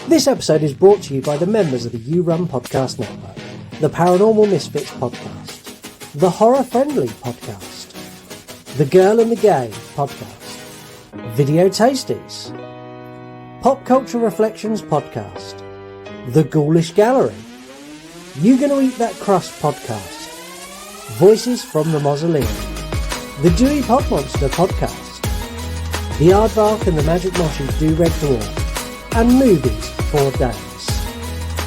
This episode is brought to you by the members of the You Run Podcast Network, the Paranormal Misfits Podcast, the Horror Friendly Podcast, the Girl and the Gay Podcast, Video Tasties, Pop Culture Reflections Podcast, the Ghoulish Gallery, You Gonna Eat That Crust Podcast, Voices from the Mausoleum, the Dewey Pop Monster Podcast, the Aardvark and the Magic Moshes Do Red Dwarf, and Movies for Days.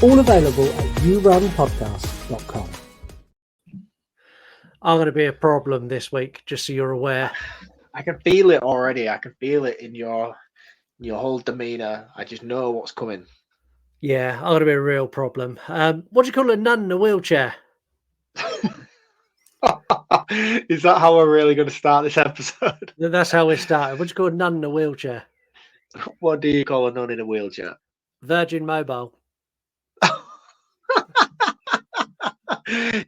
All available at yourunpodcast.com. I'm going to be a problem this week, just so you're aware. I can feel it already. I can feel it in your whole demeanour. I just know what's coming. Yeah, I'm going to be a real problem. What do you call a nun in a wheelchair? Is that how we're really going to start this episode? That's how we started. What do you call a nun in a wheelchair? What do you call a nun in a wheelchair? Virgin Mobile.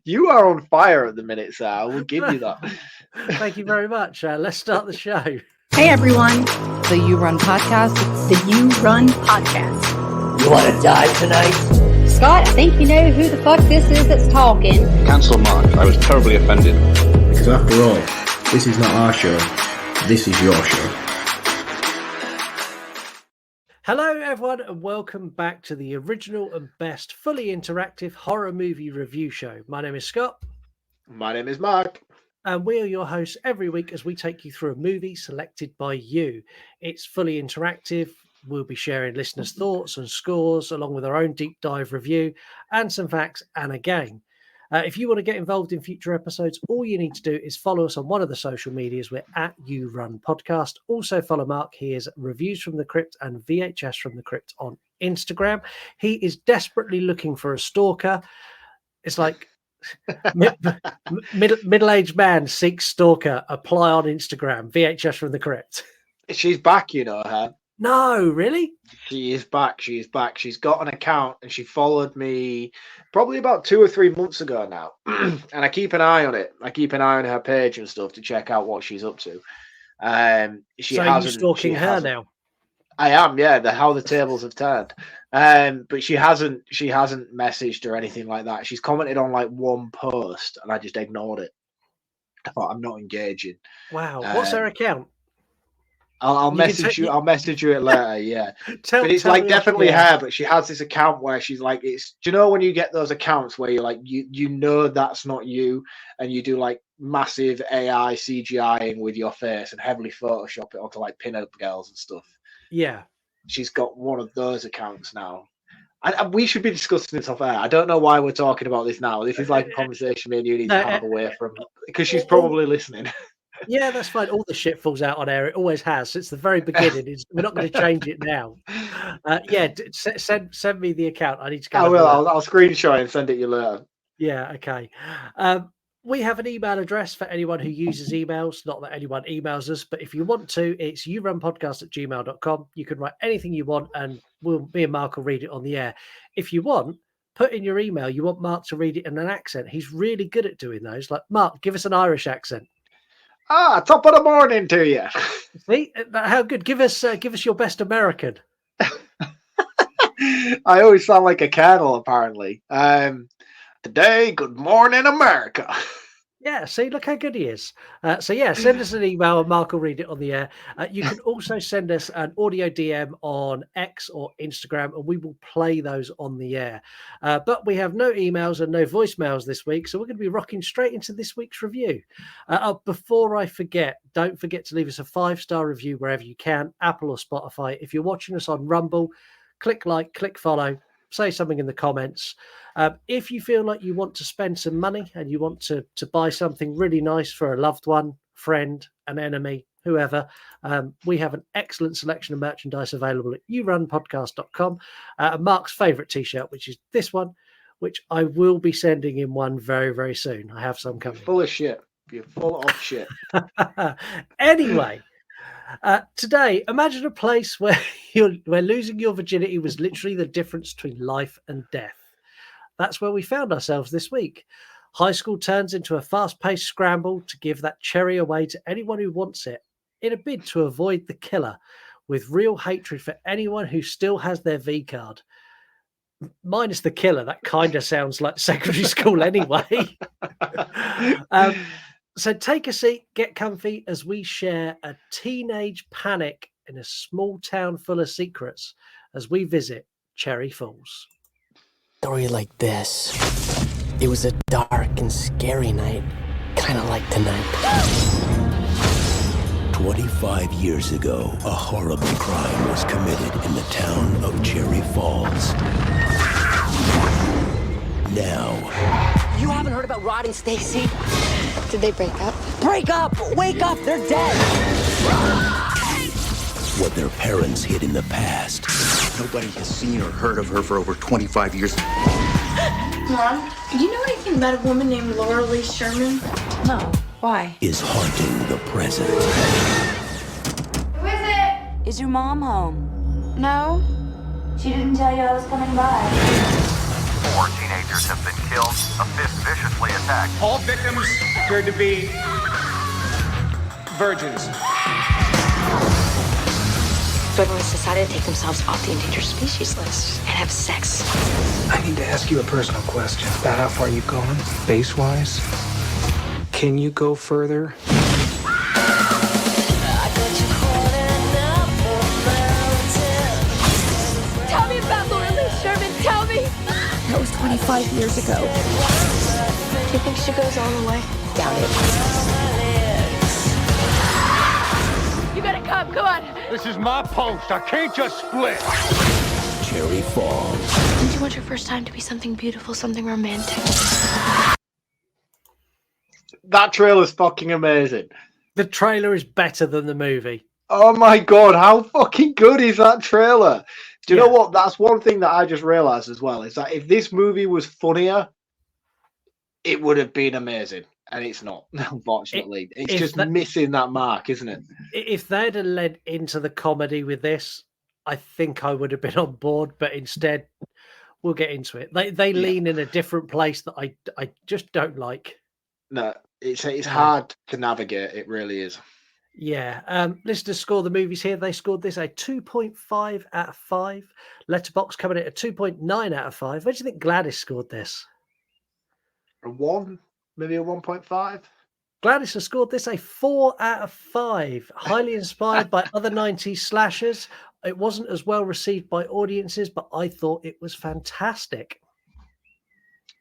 You are on fire at the minute, sir. I will give you that. Thank you very much. Let's start the show. Hey, everyone. The You Run Podcast. The You Run Podcast. You want to die tonight? Scott, I think you know who the fuck this is that's talking. Cancel Mark. I was terribly offended. Because after all, this is not our show. This is your show. Hello, everyone, and welcome back to the original and best fully interactive horror movie review show. My name is Scott. My name is Mark. And we are your hosts every week as we take you through a movie selected by you. It's fully interactive. We'll be sharing listeners' thoughts and scores along with our own deep dive review and some facts and a game. If you want to get involved in future episodes, all you need to do is follow us on one of the social medias. We're at You Run Podcast. Also follow Mark. He is Reviews from the Crypt and VHS from the Crypt on Instagram. He is desperately looking for a stalker. It's like middle-aged man seeks stalker. Apply on Instagram. VHS from the Crypt. She's back, you know her. No, really? She is back. She is back. She's got an account and she followed me probably about 2 or 3 months ago now. And I keep an eye on it. I keep an eye on her page and stuff to check out what she's up to. So you're stalking her now? I am, yeah. How the tables have turned. But she hasn't messaged or anything like that. She's commented on like one post and I just ignored it. I thought, I'm not engaging. Wow. What's her account? I'll message you. I'll message you it later. Yeah, but it's like definitely her. But she has this account where she's like, it's. Do you know when you get those accounts where you're like, you know that's not you, and you do like massive AI CGIing with your face and heavily Photoshop it onto like pin-up girls and stuff. Yeah, she's got one of those accounts now. And we should be discussing this off air. I don't know why we're talking about this now. This is like a conversation me and you need to have away from, because she's probably listening. Yeah, that's fine. All the shit falls out on air. It always has since the very beginning. We're not going to change it now. Send me the account. I need to go. I will. I'll screenshot and send it you later. Yeah, okay. We have an email address for anyone who uses emails. Not that anyone emails us, but if you want to, it's yourunpodcast@gmail.com. You can write anything you want, and me and Mark will read it on the air. If you want, put in your email you want Mark to read it in an accent. He's really good at doing those. Like, Mark, give us an Irish accent. Top of the morning to you. See how good? Give us your best American. I always sound like a cattle, apparently. Today, good morning, America. Yeah, see, look how good he is. Send us an email and Mark will read it on the air. You can also send us an audio DM on X or Instagram and we will play those on the air. But we have no emails and no voicemails this week, so we're going to be rocking straight into this week's review. Before I forget, don't forget to leave us a 5-star review wherever you can, Apple or Spotify. If you're watching us on Rumble, click like, click follow. Say something in the comments. If you feel like you want to spend some money and you want to buy something really nice for a loved one, friend, an enemy, whoever, we have an excellent selection of merchandise available at yourunpodcast.com. Mark's favourite t-shirt, which is this one, which I will be sending in one very, very soon. I have some coming. Full of shit. You're full of shit. Anyway. Today, imagine a place where losing your virginity was literally the difference between life and death. That's where we found ourselves this week. High school turns into a fast-paced scramble to give that cherry away to anyone who wants it, in a bid to avoid the killer. with real hatred for anyone who still has their V card. Minus the killer, that kind of sounds like secondary school anyway. So take a seat, get comfy as we share a teenage panic in a small town full of secrets as we visit Cherry Falls. Story like this. It was a dark and scary night, kind of like tonight. 25 years ago, a horrible crime was committed in the town of Cherry Falls. Now... You haven't heard about Rod and Stacy? Did they break up? Break up! Wake up! They're dead! What their parents hid in the past. Nobody has seen or heard of her for over 25 years. Mom, do you know anything about a woman named Laura Lee Sherman? No. Why? Is haunting the present. Who is it? Is your mom home? No. She didn't tell you I was coming by. 4 teenagers have been killed, a 5th viciously attacked. All victims appeared to be virgins. Everyone's decided to take themselves off the endangered species list and have sex. I need to ask you a personal question about how far you've gone, base-wise. Can you go further? Tell me about Laura Lee Sherman. Tell me. That was 25 years ago. Do you think she goes all the way? Doubt it. You gotta come. Come on. This is my post. I can't just split. Cherry Falls. Don't you want your first time to be something beautiful, something romantic? That trailer's fucking amazing. The trailer is better than the movie. Oh my god, how fucking good is that trailer? Do you know what? That's one thing that I just realized as well, is that if this movie was funnier, it would have been amazing. And it's not, unfortunately. It's just missing that mark, isn't it? If they'd have led into the comedy with this, I think I would have been on board. But instead, we'll get into it. They lean in a different place that I just don't like. No, it's hard to navigate. It really is. Yeah. Listeners score the movies here. They scored this a 2.5 out of 5. Letterboxd coming in at a 2.9 out of 5. Where do you think Gladys scored this? A 1? Maybe a 1.5? Gladys has scored this a 4 out of 5. Highly inspired by other 90s slashers. It wasn't as well received by audiences, but I thought it was fantastic.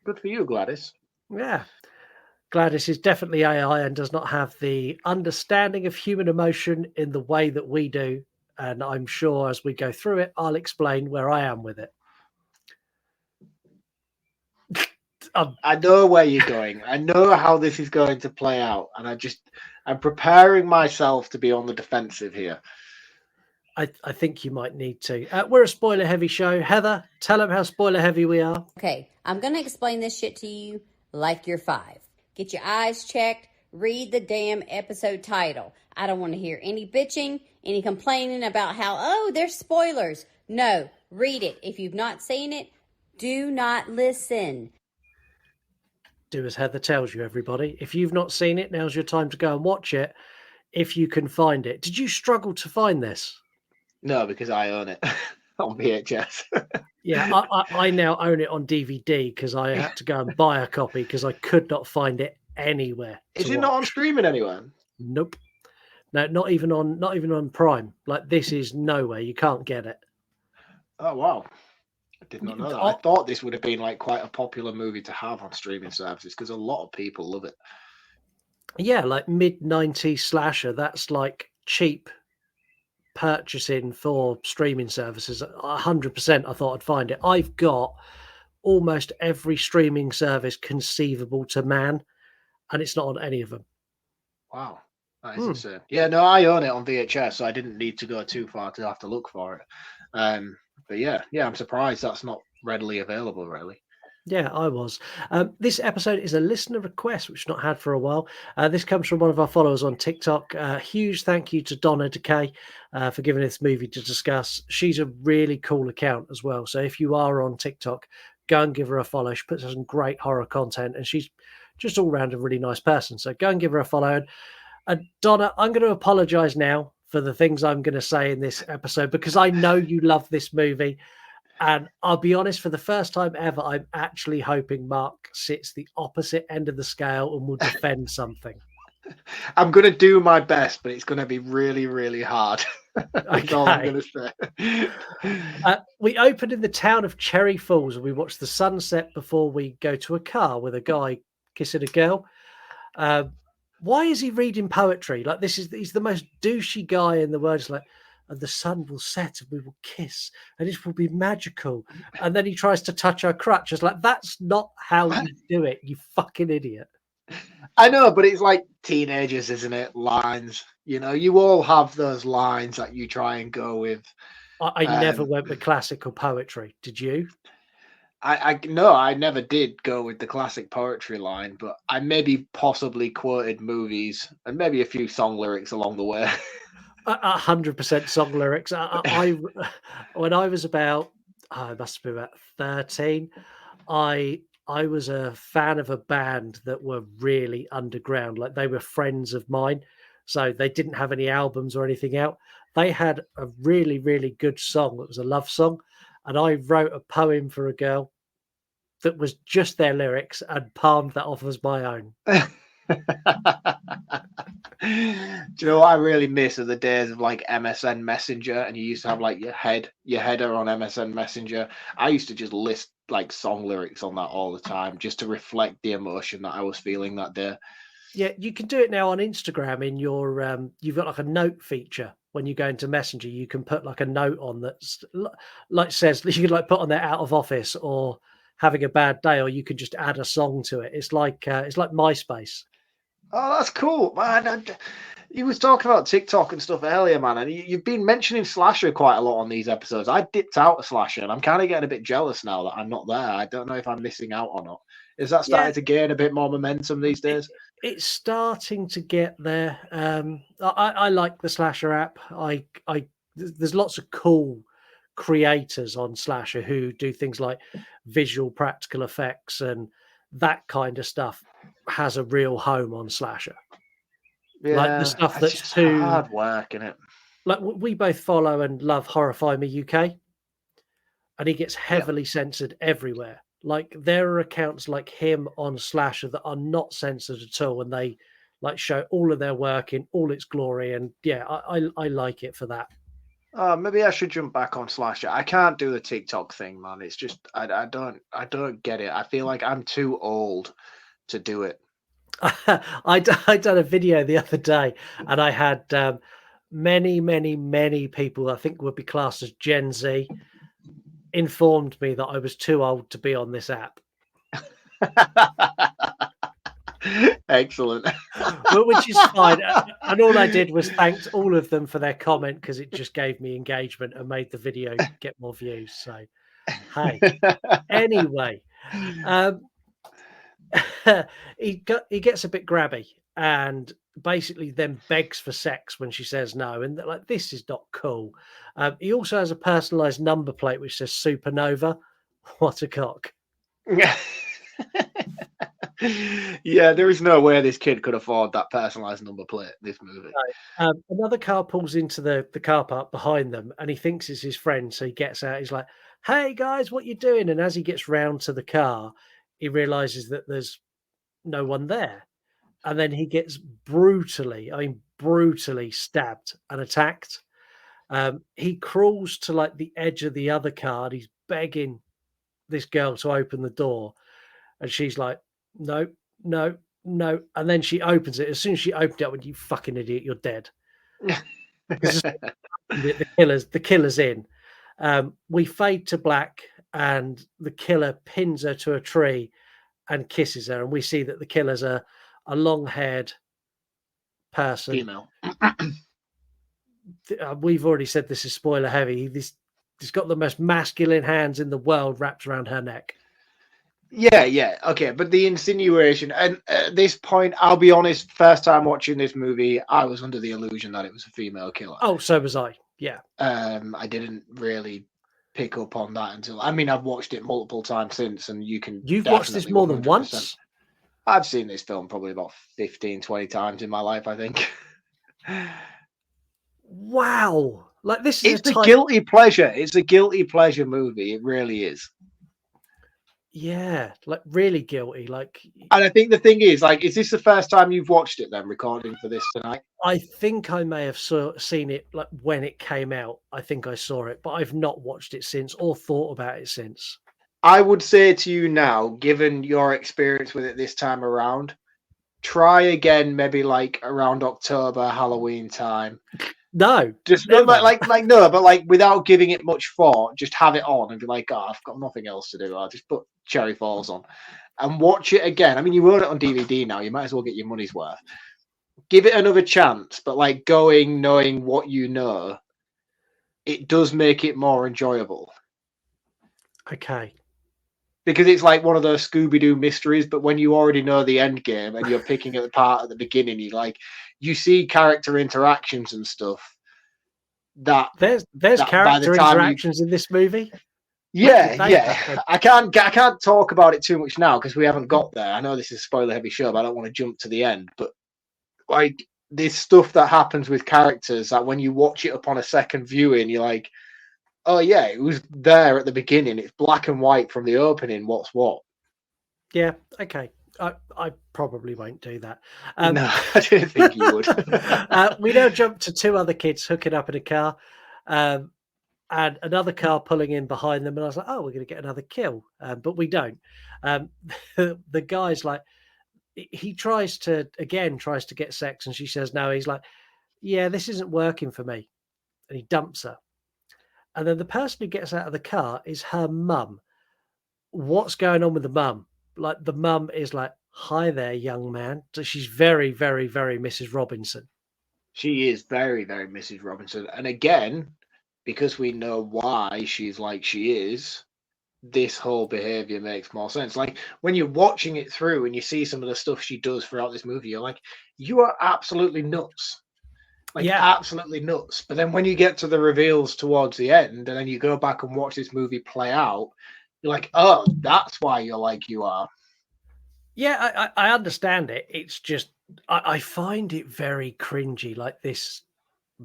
Good for you, Gladys. Yeah. Gladys is definitely AI and does not have the understanding of human emotion in the way that we do. And I'm sure as we go through it, I'll explain where I am with it. I know where you're going. I know how this is going to play out. And I'm preparing myself to be on the defensive here. I think you might need to. We're a spoiler heavy show. Heather, tell them how spoiler heavy we are. Okay, I'm going to explain this shit to you like you're 5. Get your eyes checked. Read the damn episode title. I don't want to hear any bitching, any complaining about how, oh, there's spoilers. No, read it. If you've not seen it, do not listen. Do as Heather tells you, everybody. If you've not seen it, now's your time to go and watch it if you can find it. Did you struggle to find this? No, because I own it on VHS. Yeah, I now own it on DVD because I had to go and buy a copy because I could not find it anywhere. Is it not on streaming anywhere? Nope. No, not even on Prime. Like, this is nowhere. You can't get it. Oh wow. I did not know that. I thought this would have been like quite a popular movie to have on streaming services because a lot of people love it. Yeah, like mid-90s slasher. That's like cheap purchasing for streaming services. 100% I thought I'd find it. I've got almost every streaming service conceivable to man, and it's not on any of them. Wow. That is insane. Yeah, no, I own it on VHS, so I didn't need to go too far to have to look for it. But yeah, I'm surprised that's not readily available, really. Yeah, I was. This episode is a listener request, which we've not had for a while. This comes from one of our followers on TikTok. Huge thank you to Donna Decay for giving this movie to discuss. She's a really cool account as well. So if you are on TikTok, go and give her a follow. She puts out some great horror content, and she's just all around a really nice person. So go and give her a follow. And Donna, I'm going to apologize now for the things I'm going to say in this episode, because I know you love this movie. And I'll be honest, for the first time ever, I'm actually hoping Mark sits the opposite end of the scale and will defend something. I'm going to do my best, but it's going to be really, really hard. That's all I'm going to say. We opened in the town of Cherry Falls, and we watched the sunset before we go to a car with a guy kissing a girl. Why is he reading poetry? Like, he's the most douchey guy in the world. It's like, and the sun will set and we will kiss and it will be magical. And then he tries to touch her crutch. It's like, that's not how you do it, you fucking idiot. I know, but it's like teenagers, isn't it? Lines. You know, you all have those lines that you try and go with. I never went with classical poetry. Did you? No, I never did go with the classic poetry line, but I maybe possibly quoted movies and maybe a few song lyrics along the way. 100% song lyrics. When I was about, I must have been about 13, I was a fan of a band that were really underground. Like, they were friends of mine, so they didn't have any albums or anything out. They had a really, really good song that was a love song, and I wrote a poem for a girl that was just their lyrics and palmed that off as my own. Do you know what I really miss are the days of like MSN Messenger, and you used to have like your header on MSN Messenger. I used to just list like song lyrics on that all the time just to reflect the emotion that I was feeling that day. Yeah, you can do it now on Instagram in your you've got like a note feature. When you go into Messenger, you can put like a note on that's like says, you could like put on there out of office or having a bad day, or you could just add a song to it. It's like MySpace. Oh, that's cool, man. You was talking about TikTok and stuff earlier, man, and you've been mentioning Slasher quite a lot on these episodes. I dipped out of Slasher, and I'm kind of getting a bit jealous now that I'm not there. I don't know if I'm missing out or not. Is that starting to gain a bit more momentum these days? It's starting to get there. I like the Slasher app. There's lots of cool creators on Slasher who do things like visual practical effects, and that kind of stuff has a real home on Slasher. Yeah, like the stuff that's just too hard work, isn't it? Like, we both follow and love Horrify Me UK, and he gets heavily censored everywhere. Like, there are accounts like him on Slasher that are not censored at all, and they like show all of their work in all its glory. And yeah, I like it for that. Maybe I should jump back on Slasher. I can't do the TikTok thing, man. It's just I don't get it. I feel like I'm too old to do it. I done a video the other day, and I had many people I think would be classed as Gen Z informed me that I was too old to be on this app. Excellent. Which is fine. And all I did was thanked all of them for their comment, because it just gave me engagement and made the video get more views. So, hey. Anyway, he gets a bit grabby and basically then begs for sex when she says no. And they're like, this is not cool. He also has a personalized number plate which says Supernova. What a cock. Yeah, there is no way this kid could afford that personalized number plate, this movie. Another car pulls into the car park behind them, and he thinks it's his friend, so he gets out. He's like, hey guys, what you doing? And as he gets round to the car, he realizes that there's no one there, and then he gets brutally stabbed and attacked. He crawls to like the edge of the other car, and he's begging this girl to open the door, and she's like, no. And then she opens it. As soon as she opened it, I went, you fucking idiot, you're dead. the killer's in. We fade to black, and the killer pins her to a tree and kisses her, and we see that the killer's a long-haired person. Female. We've already said this is spoiler heavy. He's got the most masculine hands in the world wrapped around her neck. Yeah, okay, but the insinuation, and at this point, I'll be honest, first time watching this movie, I was under the illusion that it was a female killer. Oh, so was I, yeah. I didn't really pick up on that until, I mean, I've watched it multiple times since, and you've watched this more than once? I've seen this film probably about 15, 20 times in my life, I think. Wow. Like this is a guilty pleasure. It's a guilty pleasure movie. It really is. Yeah, like really guilty. Like, and I think the thing is, like, is this the first time you've watched it then, recording for this tonight? I think I may have seen it like when it came out. I think I saw it, but I've not watched it since or thought about it since. I would say to you now, given your experience with it this time around, try again, maybe like around October, Halloween time. No, just no, like no, but like without giving it much thought, just have it on and be like, oh, I've got nothing else to do. I'll just put Cherry Falls on and watch it again. I mean, you own it on DVD now. You might as well get your money's worth. Give it another chance, but like knowing what you know, it does make it more enjoyable. Okay. Because it's like one of those Scooby-Doo mysteries, but when you already know the end game and you're picking at the part at the beginning, you see character interactions and stuff. That there's character interactions in this movie. Yeah. I can't talk about it too much now because we haven't got there. I know this is a spoiler-heavy show, but I don't want to jump to the end. But like this stuff that happens with characters that when you watch it upon a second viewing, you're like, oh yeah, it was there at the beginning. It's black and white from the opening. What's what? Yeah. Okay. I probably won't do that. No, I didn't think you would. We now jump to two other kids hooking up in a car, and another car pulling in behind them. And I was like, oh, we're going to get another kill, but we don't. The guy's like, he tries to get sex, and she says no. He's like, yeah, this isn't working for me, and he dumps her. And then the person who gets out of the car is her mum. What's going on with the mum? Like the mum is like, hi there, young man. So she's very, very, very Mrs. Robinson. She is very, very Mrs. Robinson. And again, because we know why she's like she is, this whole behavior makes more sense. Like when you're watching it through and you see some of the stuff she does throughout this movie, you're like, you are absolutely nuts. Like absolutely nuts. But then when you get to the reveals towards the end, and then you go back and watch this movie play out, you're like, oh, that's why you're like you are. Yeah, I understand it. It's just I find it very cringy, like this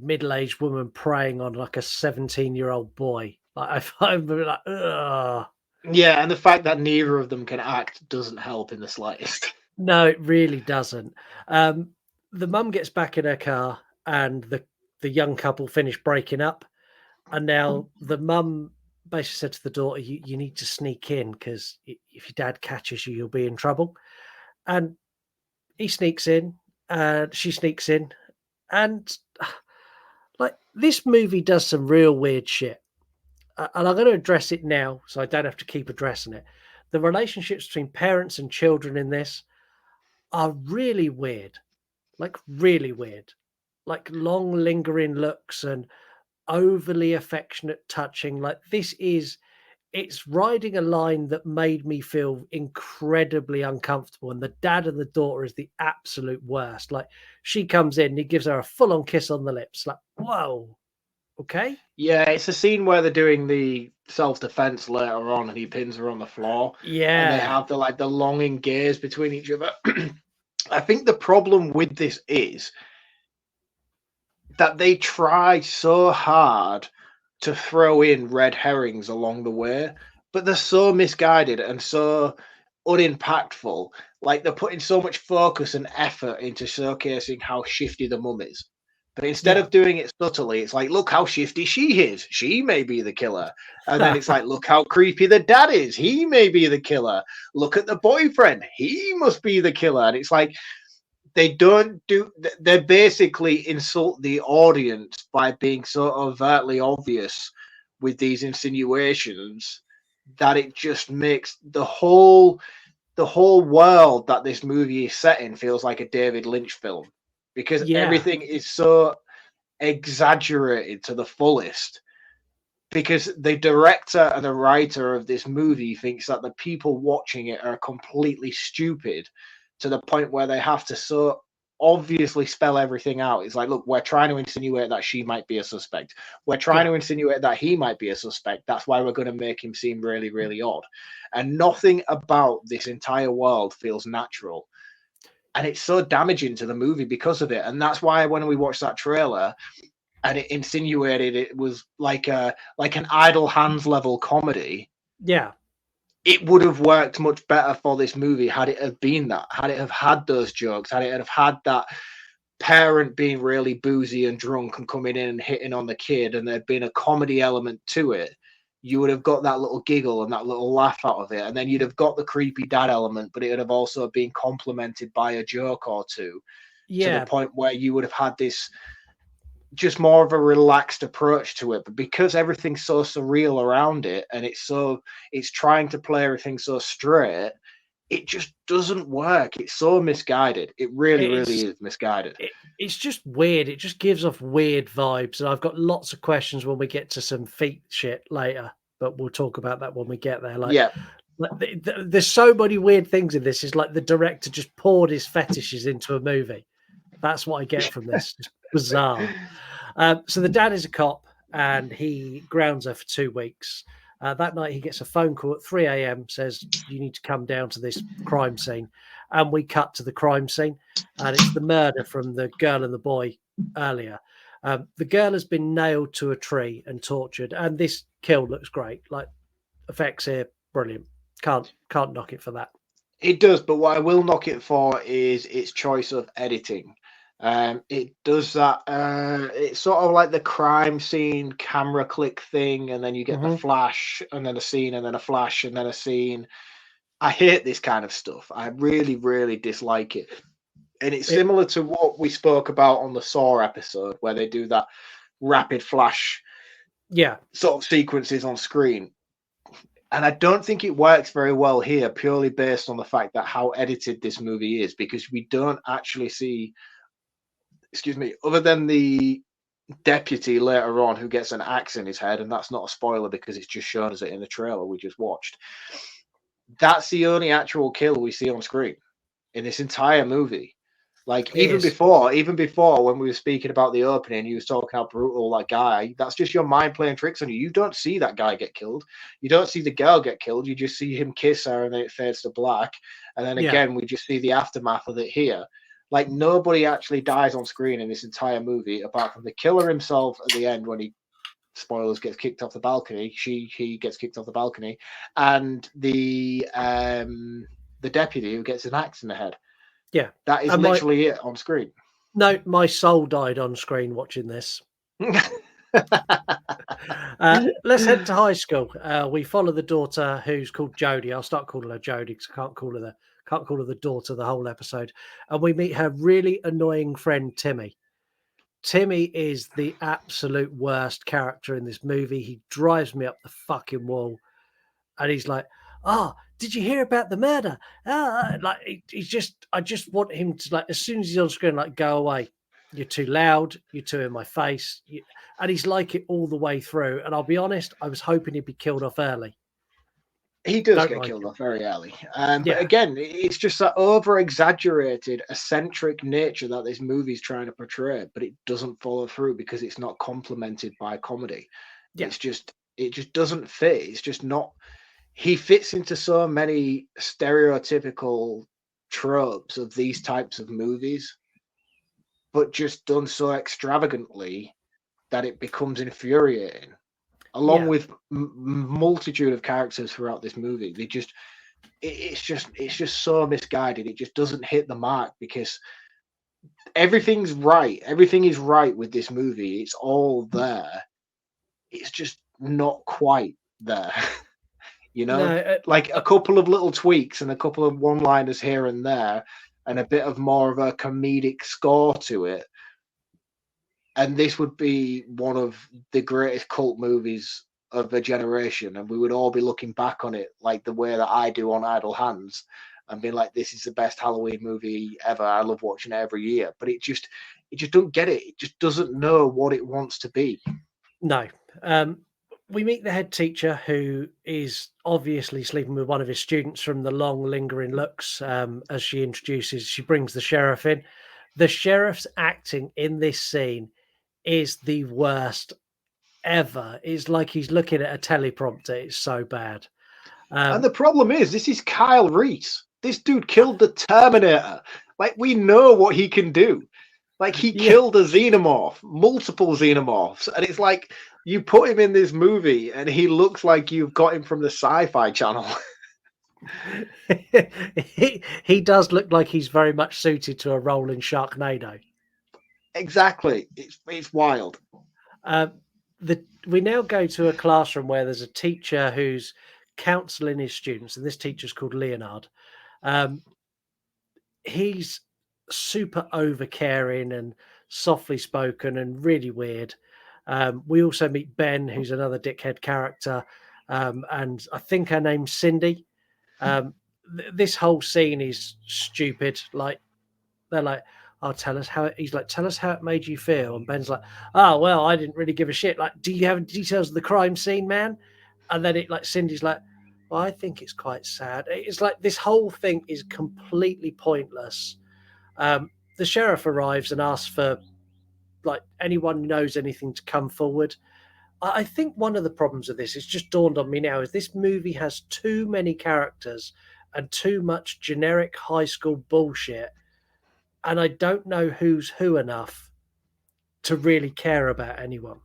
middle-aged woman preying on like a 17-year-old boy. Like I find like, ugh. Yeah, and the fact that neither of them can act doesn't help in the slightest. No, it really doesn't. The mum gets back in her car. And the young couple finished breaking up, and now the mum basically said to the daughter, "You need to sneak in because if your dad catches you, you'll be in trouble." And he sneaks in, and she sneaks in, and like this movie does some real weird shit. And I'm going to address it now, so I don't have to keep addressing it. The relationships between parents and children in this are really weird, like really weird. Like long lingering looks and overly affectionate touching. Like it's riding a line that made me feel incredibly uncomfortable. And the dad and the daughter is the absolute worst. Like she comes in, he gives her a full on kiss on the lips. Like, whoa. Okay. Yeah. It's a scene where they're doing the self-defense later on and he pins her on the floor. Yeah. And they have the longing gaze between each other. I think the problem with this is that they try so hard to throw in red herrings along the way, but they're so misguided and so unimpactful. Like they're putting so much focus and effort into showcasing how shifty the mum is. But instead of doing it subtly, it's like, look how shifty she is. She may be the killer. And then it's like, look how creepy the dad is. He may be the killer. Look at the boyfriend. He must be the killer. And it's like, they basically insult the audience by being so overtly obvious with these insinuations that it just makes the whole world that this movie is set in feels like a David Lynch film, because everything is so exaggerated to the fullest, because the director and the writer of this movie thinks that the people watching it are completely stupid to the point where they have to so obviously spell everything out. It's like, look, we're trying to insinuate that she might be a suspect. We're trying to insinuate that he might be a suspect. That's why we're going to make him seem really, really odd. And nothing about this entire world feels natural. And it's so damaging to the movie because of it. And that's why when we watch that trailer, and it insinuated it was like an Idle Hands level comedy, yeah, it would have worked much better for this movie had it have been that, had it have had those jokes, had it have had that parent being really boozy and drunk and coming in and hitting on the kid, and there'd been a comedy element to it. You would have got that little giggle and that little laugh out of it, and then you'd have got the creepy dad element, but it would have also been complemented by a joke or two, to the point where you would have had this just more of a relaxed approach to it. But because everything's so surreal around it, and it's trying to play everything so straight, it just doesn't work. It's so misguided. It really is misguided. It's just weird. It just gives off weird vibes. And I've got lots of questions when we get to some feet shit later, but we'll talk about that when we get there. There's so many weird things in this. It's like the director just poured his fetishes into a movie. That's what I get from this. It's bizarre. So the dad is a cop, and he grounds her for 2 weeks. That night, he gets a phone call at 3 a.m. says, you need to come down to this crime scene. And we cut to the crime scene, and it's the murder from the girl and the boy earlier. The girl has been nailed to a tree and tortured, and this kill looks great. Like, effects here, brilliant. Can't knock it for that. It does, but what I will knock it for is its choice of editing. It does that. It's sort of like the crime scene camera click thing, and then you get the flash, and then a scene, and then a flash, and then a scene. I hate this kind of stuff. I really, really dislike it. And it's similar to what we spoke about on the Saw episode, where they do that rapid flash, sort of sequences on screen. And I don't think it works very well here, purely based on the fact that how edited this movie is, because we don't actually see, other than the deputy later on who gets an axe in his head, and that's not a spoiler because it's just shown us it in the trailer we just watched. That's the only actual kill we see on screen in this entire movie. Like, even before when we were speaking about the opening, you was talking how brutal that guy. That's just your mind playing tricks on you. You don't see that guy get killed. You don't see the girl get killed. You just see him kiss her, and then it fades to black. And then again, we just see the aftermath of it here. Like, nobody actually dies on screen in this entire movie, apart from the killer himself at the end when he, spoilers, gets kicked off the balcony. He gets kicked off the balcony, and the deputy who gets an axe in the head. Yeah, that is literally it on screen. No, my soul died on screen watching this. Let's head to high school. We follow the daughter, who's called Jodie. I'll start calling her Jodie because I can't call her the daughter the whole episode. And we meet her really annoying friend Timmy. Timmy is the absolute worst character in this movie. He drives me up the fucking wall, and he's like, did you hear about the murder? I just want him to, like, as soon as he's on screen, like, go away. You're too loud. You're too in my face. And he's like it all the way through. And I'll be honest, I was hoping he'd be killed off early. He does get killed off very early. But again, it's just that over-exaggerated, eccentric nature that this movie's trying to portray, but it doesn't follow through because it's not complemented by comedy. Yeah. It just doesn't fit. It's just not. He fits into so many stereotypical tropes of these types of movies, but just done so extravagantly that it becomes infuriating. Along with multitude of characters throughout this movie, it's just so misguided. It just doesn't hit the mark because everything's right. Everything is right with this movie. It's all there. It's just not quite there. Like a couple of little tweaks and a couple of one-liners here and there, and a bit of more of a comedic score to it. And this would be one of the greatest cult movies of a generation, and we would all be looking back on it like the way that I do on Idle Hands, and being like, "This is the best Halloween movie ever. I love watching it every year." But it just don't get it. It just doesn't know what it wants to be. No. We meet the head teacher, who is obviously sleeping with one of his students from the long lingering looks. As she brings the sheriff in. The sheriff's acting in this scene is the worst ever. It's like he's looking at a teleprompter. It's so bad. And the problem is, this is Kyle Reese. This dude killed the Terminator. Like, we know what he can do. Like he killed a xenomorph, multiple xenomorphs, and it's like you put him in this movie, and he looks like you've got him from the Sci-Fi Channel. he does look like he's very much suited to a role in Sharknado. Exactly, it's wild. We now go to a classroom where there's a teacher who's counselling his students, and this teacher's called Leonard. He's super over-caring and softly spoken and really weird. We also meet Ben, who's another dickhead character, and I think her name's Cindy. This whole scene is stupid. Like, they're like, "Oh, tell us how it made you feel." And Ben's like, "Oh, well, I didn't really give a shit. Like, do you have details of the crime scene, man?" And then Cindy's like, "Well, I think it's quite sad." It's like this whole thing is completely pointless. The sheriff arrives and asks for like anyone who knows anything to come forward. I think one of the problems of this, it's just dawned on me now, is this movie has too many characters and too much generic high school bullshit. And I don't know who's who enough to really care about anyone.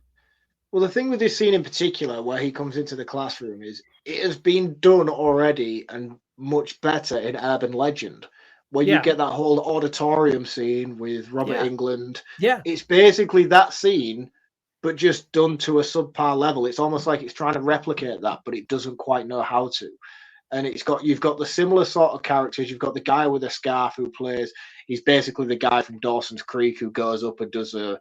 Well, the thing with this scene in particular, where he comes into the classroom, is it has been done already and much better in Urban Legend, where you get that whole auditorium scene with Robert Englund. Yeah. It's basically that scene, but just done to a subpar level. It's almost like it's trying to replicate that, but it doesn't quite know how to. And you've got the similar sort of characters. You've got the guy with a scarf who plays. He's basically the guy from Dawson's Creek who goes up and does a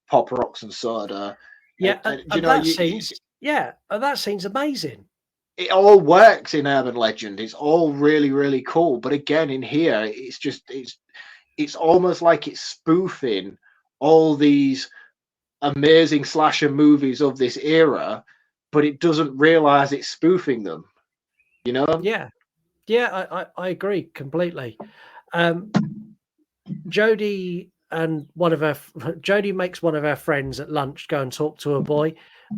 pop rocks and soda. Yeah, and that scene's amazing. It all works in Urban Legend. It's all really, really cool. But again, in here, it's almost like it's spoofing all these amazing slasher movies of this era, but it doesn't realize it's spoofing them. You know? Yeah, I agree completely. Jodie makes one of her friends at lunch go and talk to a boy,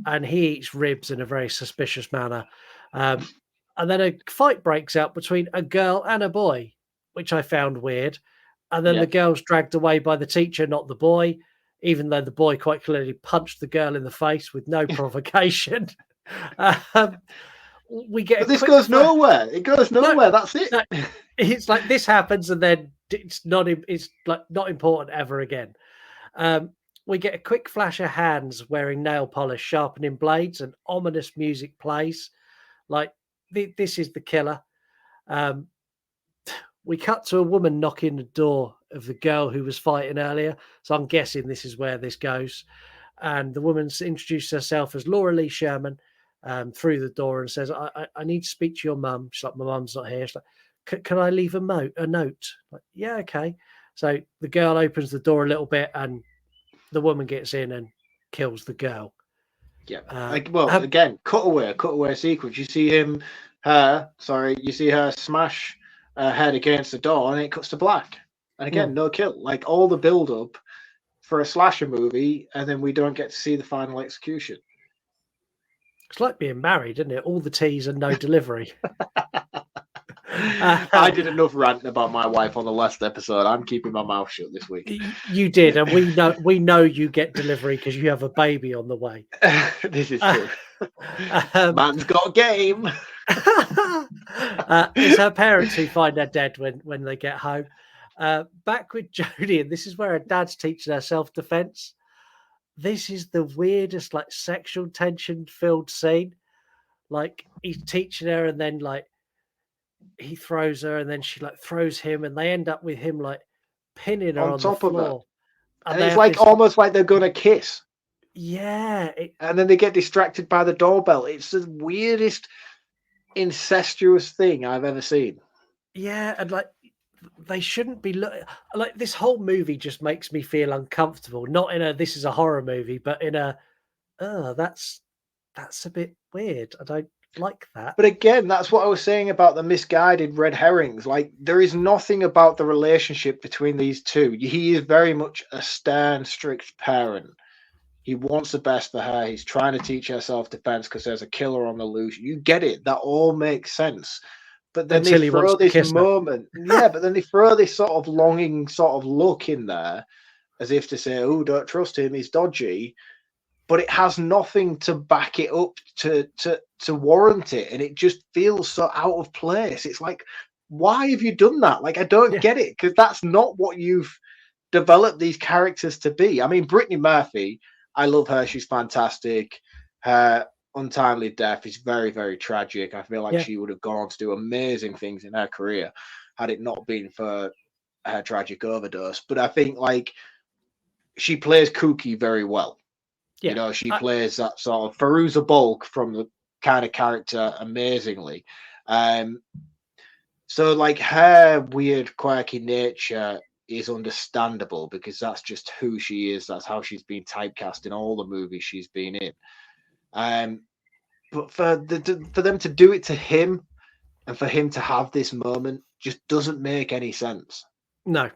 and he eats ribs in a very suspicious manner. And then a fight breaks out between a girl and a boy, which I found weird. And then the girl's dragged away by the teacher, not the boy, even though the boy quite clearly punched the girl in the face with no provocation. We get. But this goes nowhere. It goes nowhere. That's it. No, it's like this happens, and then it's not important ever again. We get a quick flash of hands wearing nail polish, sharpening blades, and ominous music plays. Like this is the killer. We cut to a woman knocking the door of the girl who was fighting earlier. So I'm guessing this is where this goes. And the woman's introduced herself as Laura Lee Sherman through the door and says, I need to speak to your mum. She's like, my mum's not here. She's like, can I leave a note? Like, yeah, okay. So the girl opens the door a little bit and the woman gets in and kills the girl. Yeah. Again, cutaway sequence. You see you see her smash her head against the door and it cuts to black. And again, no kill. Like all the build up for a slasher movie, and then we don't get to see the final execution. It's like being married, isn't it? All the teas and no delivery. I did enough ranting about my wife on the last episode. I'm keeping my mouth shut this week. You did, and we know you get delivery because you have a baby on the way. This is true. Man's got game. It's her parents who find her dead when they get home. Back with Jodie, and this is where her dad's teaching her self-defense. This is the weirdest, like, sexual tension-filled scene. Like, he's teaching her, and then, like, he throws her, and then she, like, throws him, and they end up with him, like, pinning her on top the floor. Of her. And it's like almost like they're going to kiss. Yeah. And then they get distracted by the doorbell. It's the weirdest incestuous thing I've ever seen. Yeah, and, like, they shouldn't be like this whole movie just makes me feel uncomfortable. Not in a this is a horror movie, but in a that's a bit weird. I don't like that. But again, that's what I was saying about the misguided red herrings. Like there is nothing about the relationship between these two. He is very much a stern, strict parent. He wants the best for her. He's trying to teach her self-defense because there's a killer on the loose. You get it. That all makes sense. But then they throw this moment. Yeah, but then they throw this sort of longing sort of look in there. as if to say, "Oh, don't trust him, he's dodgy," but it has nothing to back it up to warrant it, and it just feels so out of place. It's like, why have you done that? Like, I don't get it, because that's not what you've developed these characters to be. I mean, Brittany Murphy, I love her. She's fantastic. Her untimely death is very, very tragic. I feel like she would have gone on to do amazing things in her career had it not been for her tragic overdose. But I think, like, she plays Kooky very well. You know, she plays that sort of Fairuza Balk from the kind of character amazingly. So, like, her weird, quirky nature is understandable because that's just who she is. That's how she's been typecast in all the movies she's been in. But for them to do it to him and for him to have this moment just doesn't make any sense. No,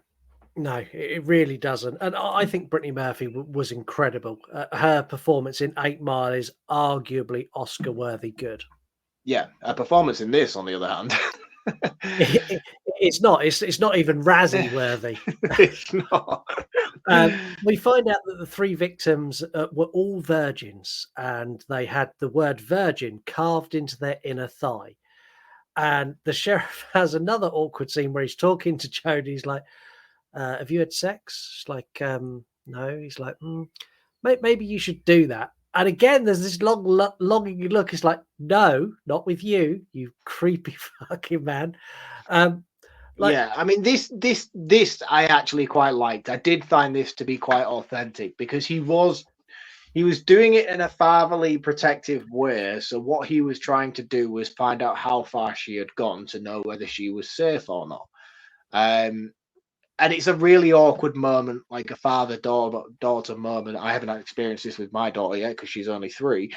it really doesn't. And I think Brittany Murphy was incredible. Her performance in 8 Mile is arguably Oscar-worthy good. Yeah, her performance in this, on the other hand, it's not. It's not even Razzie-worthy. It's not. We find out that the 3 victims were all virgins, and they had the word "virgin" carved into their inner thigh. And the sheriff has another awkward scene where he's talking to Jodie. He's like, have you had sex? She's like, no. He's like, maybe you should do that. And again, there's this longing look. It's like, no, not with you, you creepy fucking man. Yeah, I mean, this I actually quite liked. I did find this to be quite authentic because he was doing it in a fatherly, protective way. So what he was trying to do was find out how far she had gone to know whether she was safe or not. And it's a really awkward moment, like a father-daughter moment. I haven't experienced this with my daughter yet because she's only 3.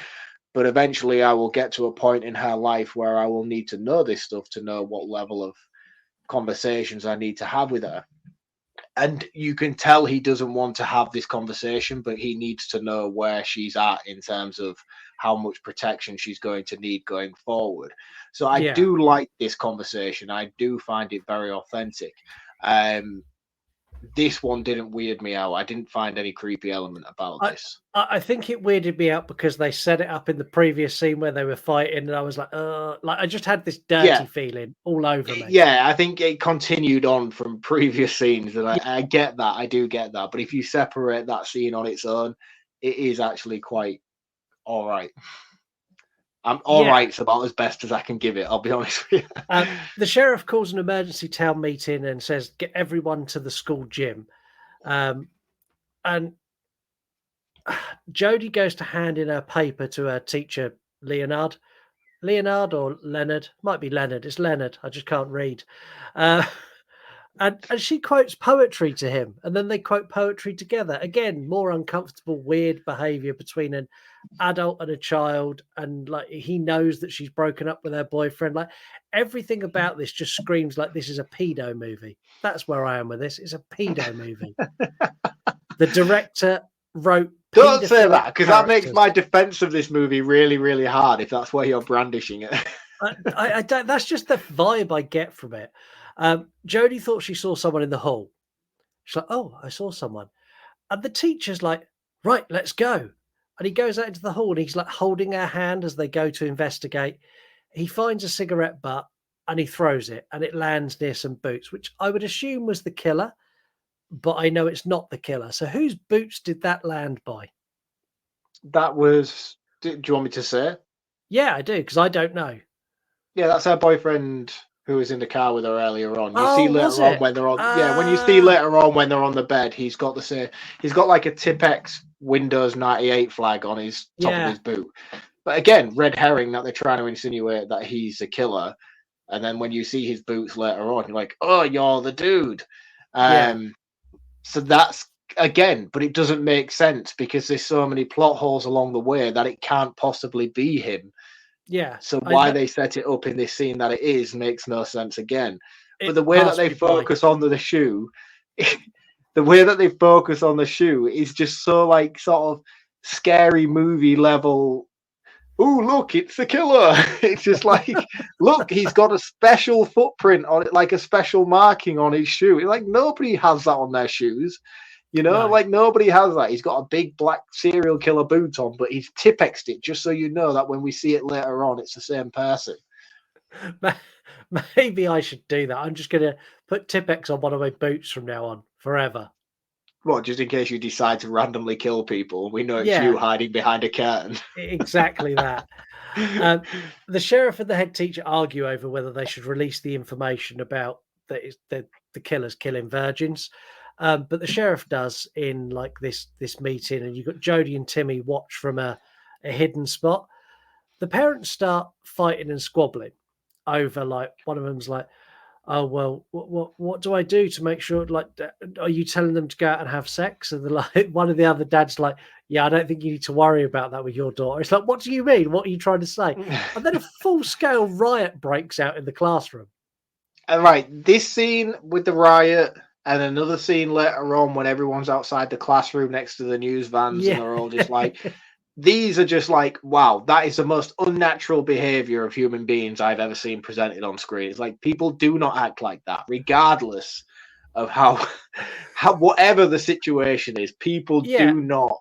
But eventually I will get to a point in her life where I will need to know this stuff to know what level of conversations I need to have with her. And you can tell he doesn't want to have this conversation, but he needs to know where she's at in terms of how much protection she's going to need going forward. So I do like this conversation. I do find it very authentic. This one didn't weird me out. I didn't find any creepy element about this. I think it weirded me out because they set it up in the previous scene where they were fighting, and I was like I just had this dirty feeling all over me. Yeah, I think it continued on from previous scenes, and I get that. I do get that. But if you separate that scene on its own, it is actually quite all right. I'm all right. It's about as best as I can give it. I'll be honest with you. The sheriff calls an emergency town meeting and says, "Get everyone to the school gym." And Jodie goes to hand in her paper to her teacher, Leonard or Leonard. Might be Leonard. It's Leonard. I just can't read. And she quotes poetry to him, and then they quote poetry together. Again, more uncomfortable, weird behavior between an adult and a child. And like, he knows that she's broken up with her boyfriend. Like, everything about this just screams like this is a pedo movie. That's where I am with this. It's a pedo movie. The director wrote. Don't say that, because that makes my defense of this movie really, really hard. If that's where you're brandishing it, I don't. That's just the vibe I get from it. Jodie thought she saw someone in the hall. She's like, "Oh, I saw someone." And the teacher's like, "Right, let's go." And he goes out into the hall and he's like holding her hand as they go to investigate. He finds a cigarette butt and he throws it, and it lands near some boots, which I would assume was the killer, but I know it's not the killer. So whose boots did that land by? That was... Do you want me to say? Yeah, I do, because I don't know. Yeah, that's her boyfriend who was in the car with her earlier on. You see later on when they're on. When you see later on when they're on the bed, he's got like a Tipex Windows 98 flag on his top of his boot. But again, red herring that they're trying to insinuate that he's a killer. And then when you see his boots later on, you're like, "Oh, you're the dude." So that's, again, but it doesn't make sense because there's so many plot holes along the way that it can't possibly be him. Yeah. So why they set it up in this scene that it is makes no sense again. But the way that they focus on the shoe, the way that they focus on the shoe is just so like sort of scary movie level. Oh, look, it's the killer. It's just like, look, he's got a special footprint on it, like a special marking on his shoe. Like, nobody has that on their shoes. You know, No. like nobody has that. He's got a big black serial killer boot on, but he's Tippexed it just so you know that when we see it later on, it's the same person. Maybe I should do that. I'm just going to put Tippex on one of my boots from now on, forever. What, just in case you decide to randomly kill people? We know it's you hiding behind a curtain. Exactly that. The sheriff and the head teacher argue over whether they should release the information about the killers killing virgins. But the sheriff does in like this meeting, and you've got Jodie and Timmy watch from a hidden spot. The parents start fighting and squabbling over, like, one of them's like, oh, well, what do I do to make sure, like, are you telling them to go out and have sex? And like, one of the other dads like, yeah, I don't think you need to worry about that with your daughter. It's like, what do you mean? What are you trying to say? And then a full-scale riot breaks out in the classroom. Right, this scene with the riot and another scene later on when everyone's outside the classroom next to the news vans and they're all just like, these are just like, wow, that is the most unnatural behavior of human beings I've ever seen presented on screen. It's like, people do not act like that, regardless of how whatever the situation is. People do not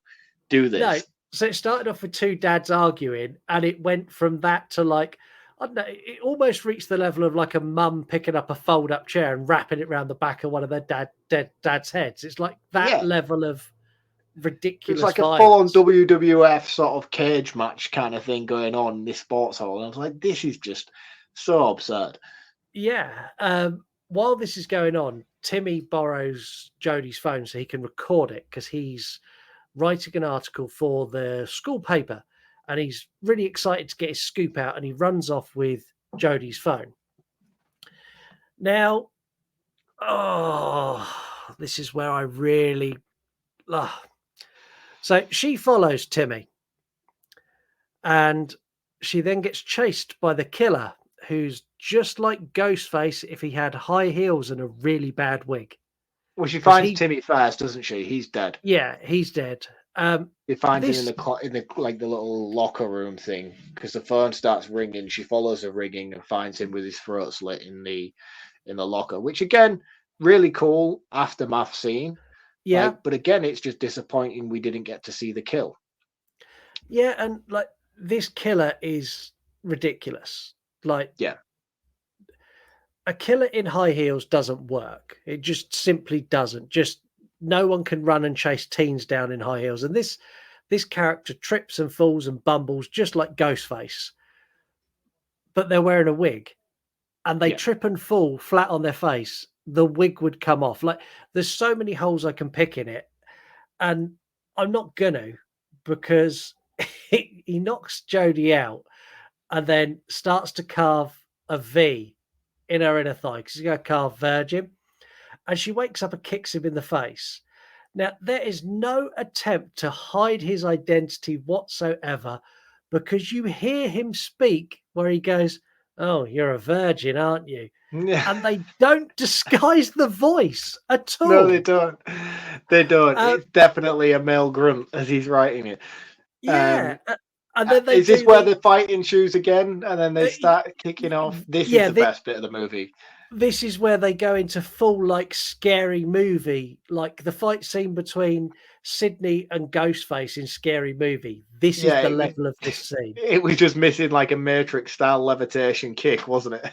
do this. No. So it started off with two dads arguing, and it went from that to, like, I don't know, it almost reached the level of like a mum picking up a fold-up chair and wrapping it around the back of one of their dad's heads. It's like that level of ridiculous. It's like violence. a full-on WWF sort of cage match kind of thing going on in this sports hall. And I was like, this is just so absurd. Yeah. While this is going on, Timmy borrows Jodie's phone so he can record it because he's writing an article for the school paper, and he's really excited to get his scoop out, and he runs off with Jodie's phone. Now, this is where I really... So she follows Timmy, and she then gets chased by the killer, who's just like Ghostface if he had high heels and a really bad wig. Well, she finds Timmy first, doesn't she? He's dead. Yeah, he's dead. He finds him in the like the little locker room thing because the phone starts ringing. She follows the ringing and finds him with his throat slit in the locker, which again, really cool aftermath scene. Yeah, but again, it's just disappointing we didn't get to see the kill. Yeah, and like this killer is ridiculous. Like, a killer in high heels doesn't work. It just simply doesn't. Just no one can run and chase teens down in high heels. And this character trips and falls and bumbles just like Ghostface, but they're wearing a wig, and they trip and fall flat on their face. The wig would come off. Like, there's so many holes I can pick in it, and I'm not gonna, because he knocks Jodie out and then starts to carve a V in her inner thigh because he's going to carve virgin, and she wakes up and kicks him in the face. Now, there is no attempt to hide his identity whatsoever, because you hear him speak where he goes, "Oh, you're a virgin, aren't you?" Yeah. And they don't disguise the voice at all. No, they don't. They don't. It's definitely a male grunt as he's writing it. Yeah. And then is this where the fight ensues again? And then they start kicking off. This is the best bit of the movie. This is where they go into full, like, scary movie, like the fight scene between Sydney and Ghostface in Scary Movie. This is the level of this scene. It was just missing like a Matrix style levitation kick, wasn't it?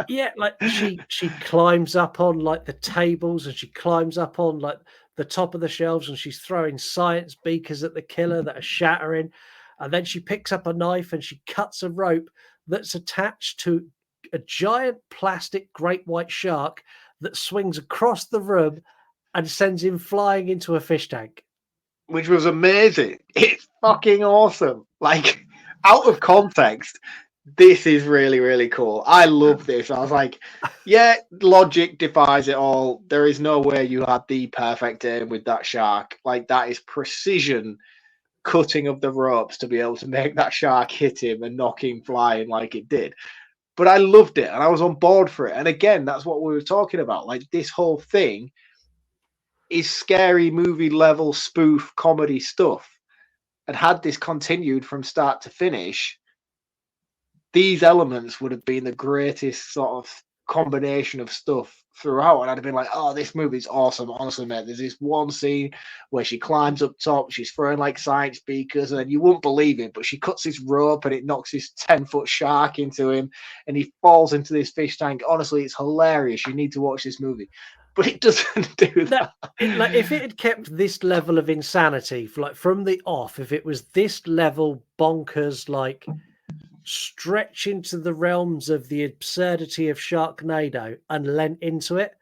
Yeah, like she climbs up on like the tables, and she climbs up on like the top of the shelves, and she's throwing science beakers at the killer that are shattering. And then she picks up a knife and she cuts a rope that's attached to a giant plastic great white shark that swings across the room and sends him flying into a fish tank. Which was amazing. It's fucking awesome. Like, out of context, this is really, really cool. I love this. I was like, yeah, logic defies it all. There is no way you had the perfect aim with that shark. Like, that is precision cutting of the ropes to be able to make that shark hit him and knock him flying like it did. But I loved it and I was on board for it. And again, that's what we were talking about. Like, this whole thing is Scary Movie level spoof comedy stuff. And had this continued from start to finish, these elements would have been the greatest sort of combination of stuff throughout, and I'd have been like, oh, this movie's awesome. Honestly, mate, there's this one scene where she climbs up top, she's throwing like science speakers, and then you won't believe it, but she cuts this rope and it knocks this 10-foot shark into him, and he falls into this fish tank. Honestly, it's hilarious. You need to watch this movie. But it doesn't do that. Like, if it had kept this level of insanity, like from the off, if it was this level bonkers, like stretch into the realms of the absurdity of Sharknado and lent into it,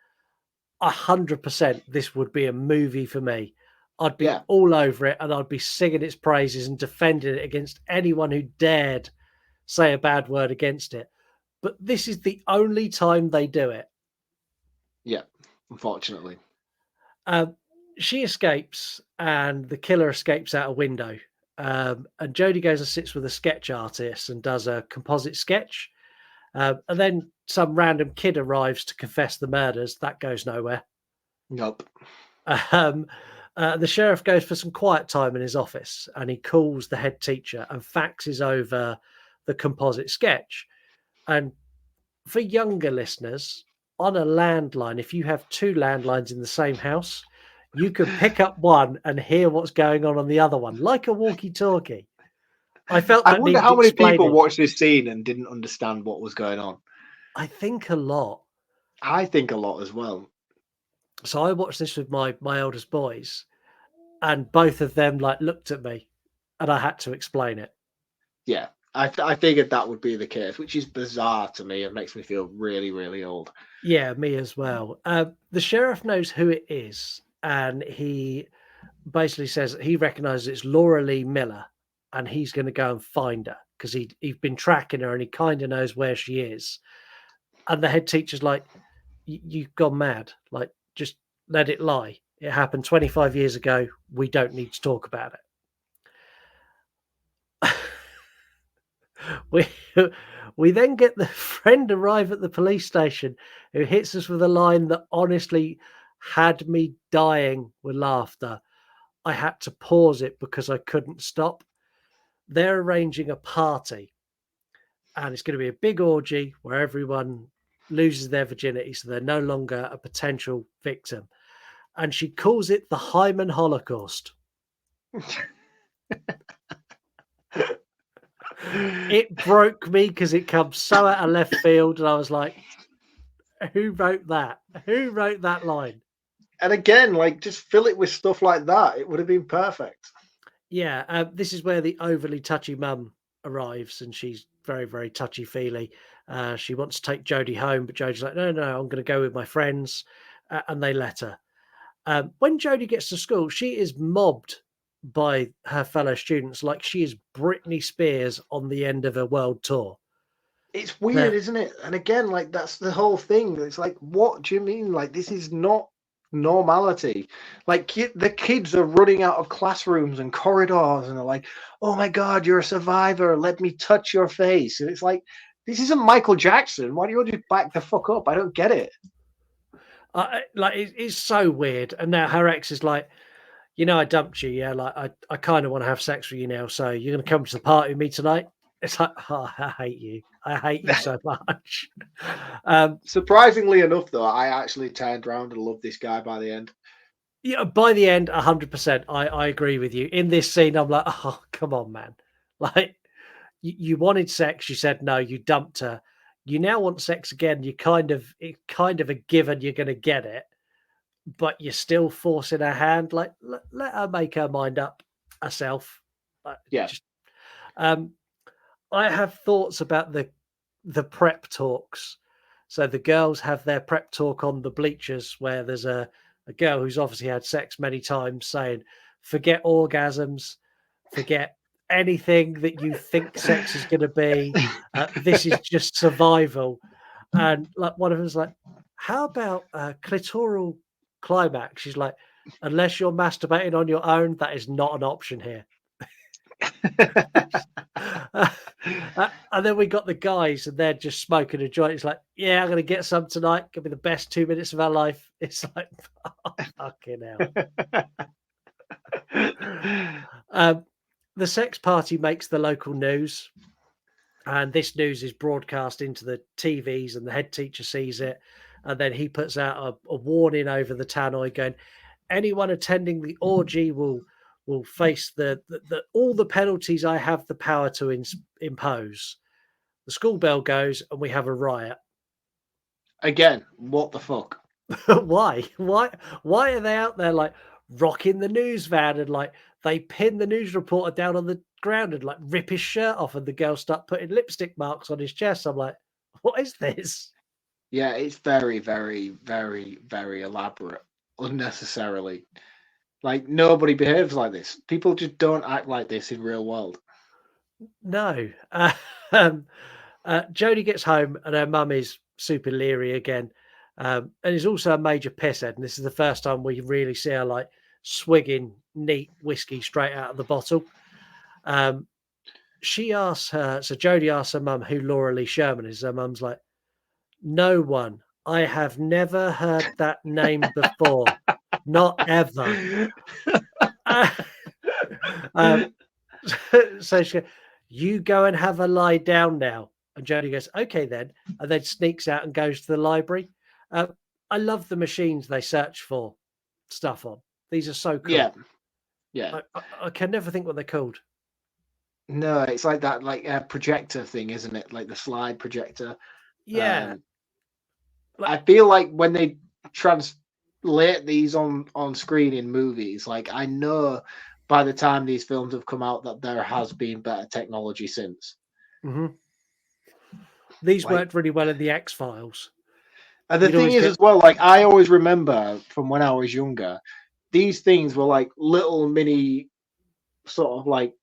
100% this would be a movie for me. I'd be all over it, and I'd be singing its praises and defending it against anyone who dared say a bad word against it. But this is the only time they do it. Yeah. Unfortunately, she escapes, and the killer escapes out a window. And Jodie goes and sits with a sketch artist and does a composite sketch. And then some random kid arrives to confess the murders. That goes nowhere. Nope. The sheriff goes for some quiet time in his office, and he calls the head teacher and faxes over the composite sketch. And for younger listeners, on a landline, if you have two landlines in the same house, you can pick up one and hear what's going on the other one, like a walkie-talkie. I wonder how many people watched this scene and didn't understand what was going on. I think a lot. I think a lot as well. So I watched this with my eldest boys, and both of them like looked at me, and I had to explain it. Yeah. I figured that would be the case, which is bizarre to me. It makes me feel really, really old. Yeah, me as well. The sheriff knows who it is, and he basically says he recognizes it's Laura Lee Miller, and he's going to go and find her because he's been tracking her, and he kind of knows where she is. And the head teacher's like, you've gone mad. Like, just let it lie. It happened 25 years ago. We don't need to talk about it. We then get the friend arrive at the police station who hits us with a line that honestly had me dying with laughter. I had to pause it because I couldn't stop. They're arranging a party, and it's going to be a big orgy where everyone loses their virginity, so they're no longer a potential victim. And she calls it the Hyman Holocaust. It broke me because it comes so out of left field, and I was like, who wrote that? Who wrote that line? And again, like, just fill it with stuff like that. It would have been perfect. Yeah, this is where the overly touchy mum arrives, and she's very, very touchy-feely. She wants to take Jodie home, but Jodie's like, no, I'm going to go with my friends, and they let her. When Jodie gets to school, she is mobbed by her fellow students like she is Britney Spears on the end of a world tour. It's weird, isn't it? And again, like, that's the whole thing. It's like, what do you mean? Like, this is not normality. Like, the kids are running out of classrooms and corridors, and they're like, oh my God, you're a survivor. Let me touch your face. And it's like, this isn't Michael Jackson. Why do you just back the fuck up? I don't get it. It's so weird. And now her ex is like, you know, I dumped you. Yeah, like I kind of want to have sex with you now. So you're going to come to the party with me tonight? It's like, oh, I hate you. I hate you so much. Surprisingly enough, though, I actually turned around and loved this guy by the end. Yeah, by the end, 100%. I agree with you. In this scene, I'm like, oh, come on, man. Like, you wanted sex. You said no. You dumped her. You now want sex again. It's kind of a given you're going to get it. But you're still forcing her hand. Like, let her make her mind up herself. Yeah. I have thoughts about the prep talks. So the girls have their prep talk on the bleachers where there's a girl who's obviously had sex many times saying, forget orgasms, forget anything that you think sex is going to be. This is just survival. And like one of them's like, how about clitoral climax? She's like, unless you're masturbating on your own, that is not an option here. And then we got the guys, and they're just smoking a joint. It's like, yeah, I'm gonna get some tonight. Gonna be the best 2 minutes of our life. It's like, oh, fucking hell. The sex party makes the local news, And this news is broadcast into the TVs, and the head teacher sees it. And then he puts out a warning over the tannoy going, anyone attending the orgy will face the all the penalties I have the power to impose. The school bell goes, and we have a riot. Again, what the fuck? Why are they out there like rocking the news van, and like they pin the news reporter down on the ground and like rip his shirt off, and the girls start putting lipstick marks on his chest? I'm like, what is this? Yeah, it's very, very, very, very elaborate, unnecessarily. Like, nobody behaves like this. People just don't act like this in real world. No. Jodie gets home, and her mum is super leery again, and is also a major pisshead. And this is the first time we really see her like swigging neat whiskey straight out of the bottle. She asks her, so Jodie asks her mum who Laura Lee Sherman is. Her mum's like, no one. I have never heard that name before. Not ever. So she goes, you go and have a lie down now. And Jodie goes, okay then. And then sneaks out and goes to the library. I love the machines they search for stuff on. These are so cool. Yeah. I can never think what they're called. No, it's like that projector thing, isn't it? Like the slide projector. Yeah. I feel like when they translate these on screen in movies, like I know by the time these films have come out that there has been better technology since. Mm-hmm. These worked really well in the X-Files. And the thing is as well, like I always remember from when I was younger, these things were like little mini sort of like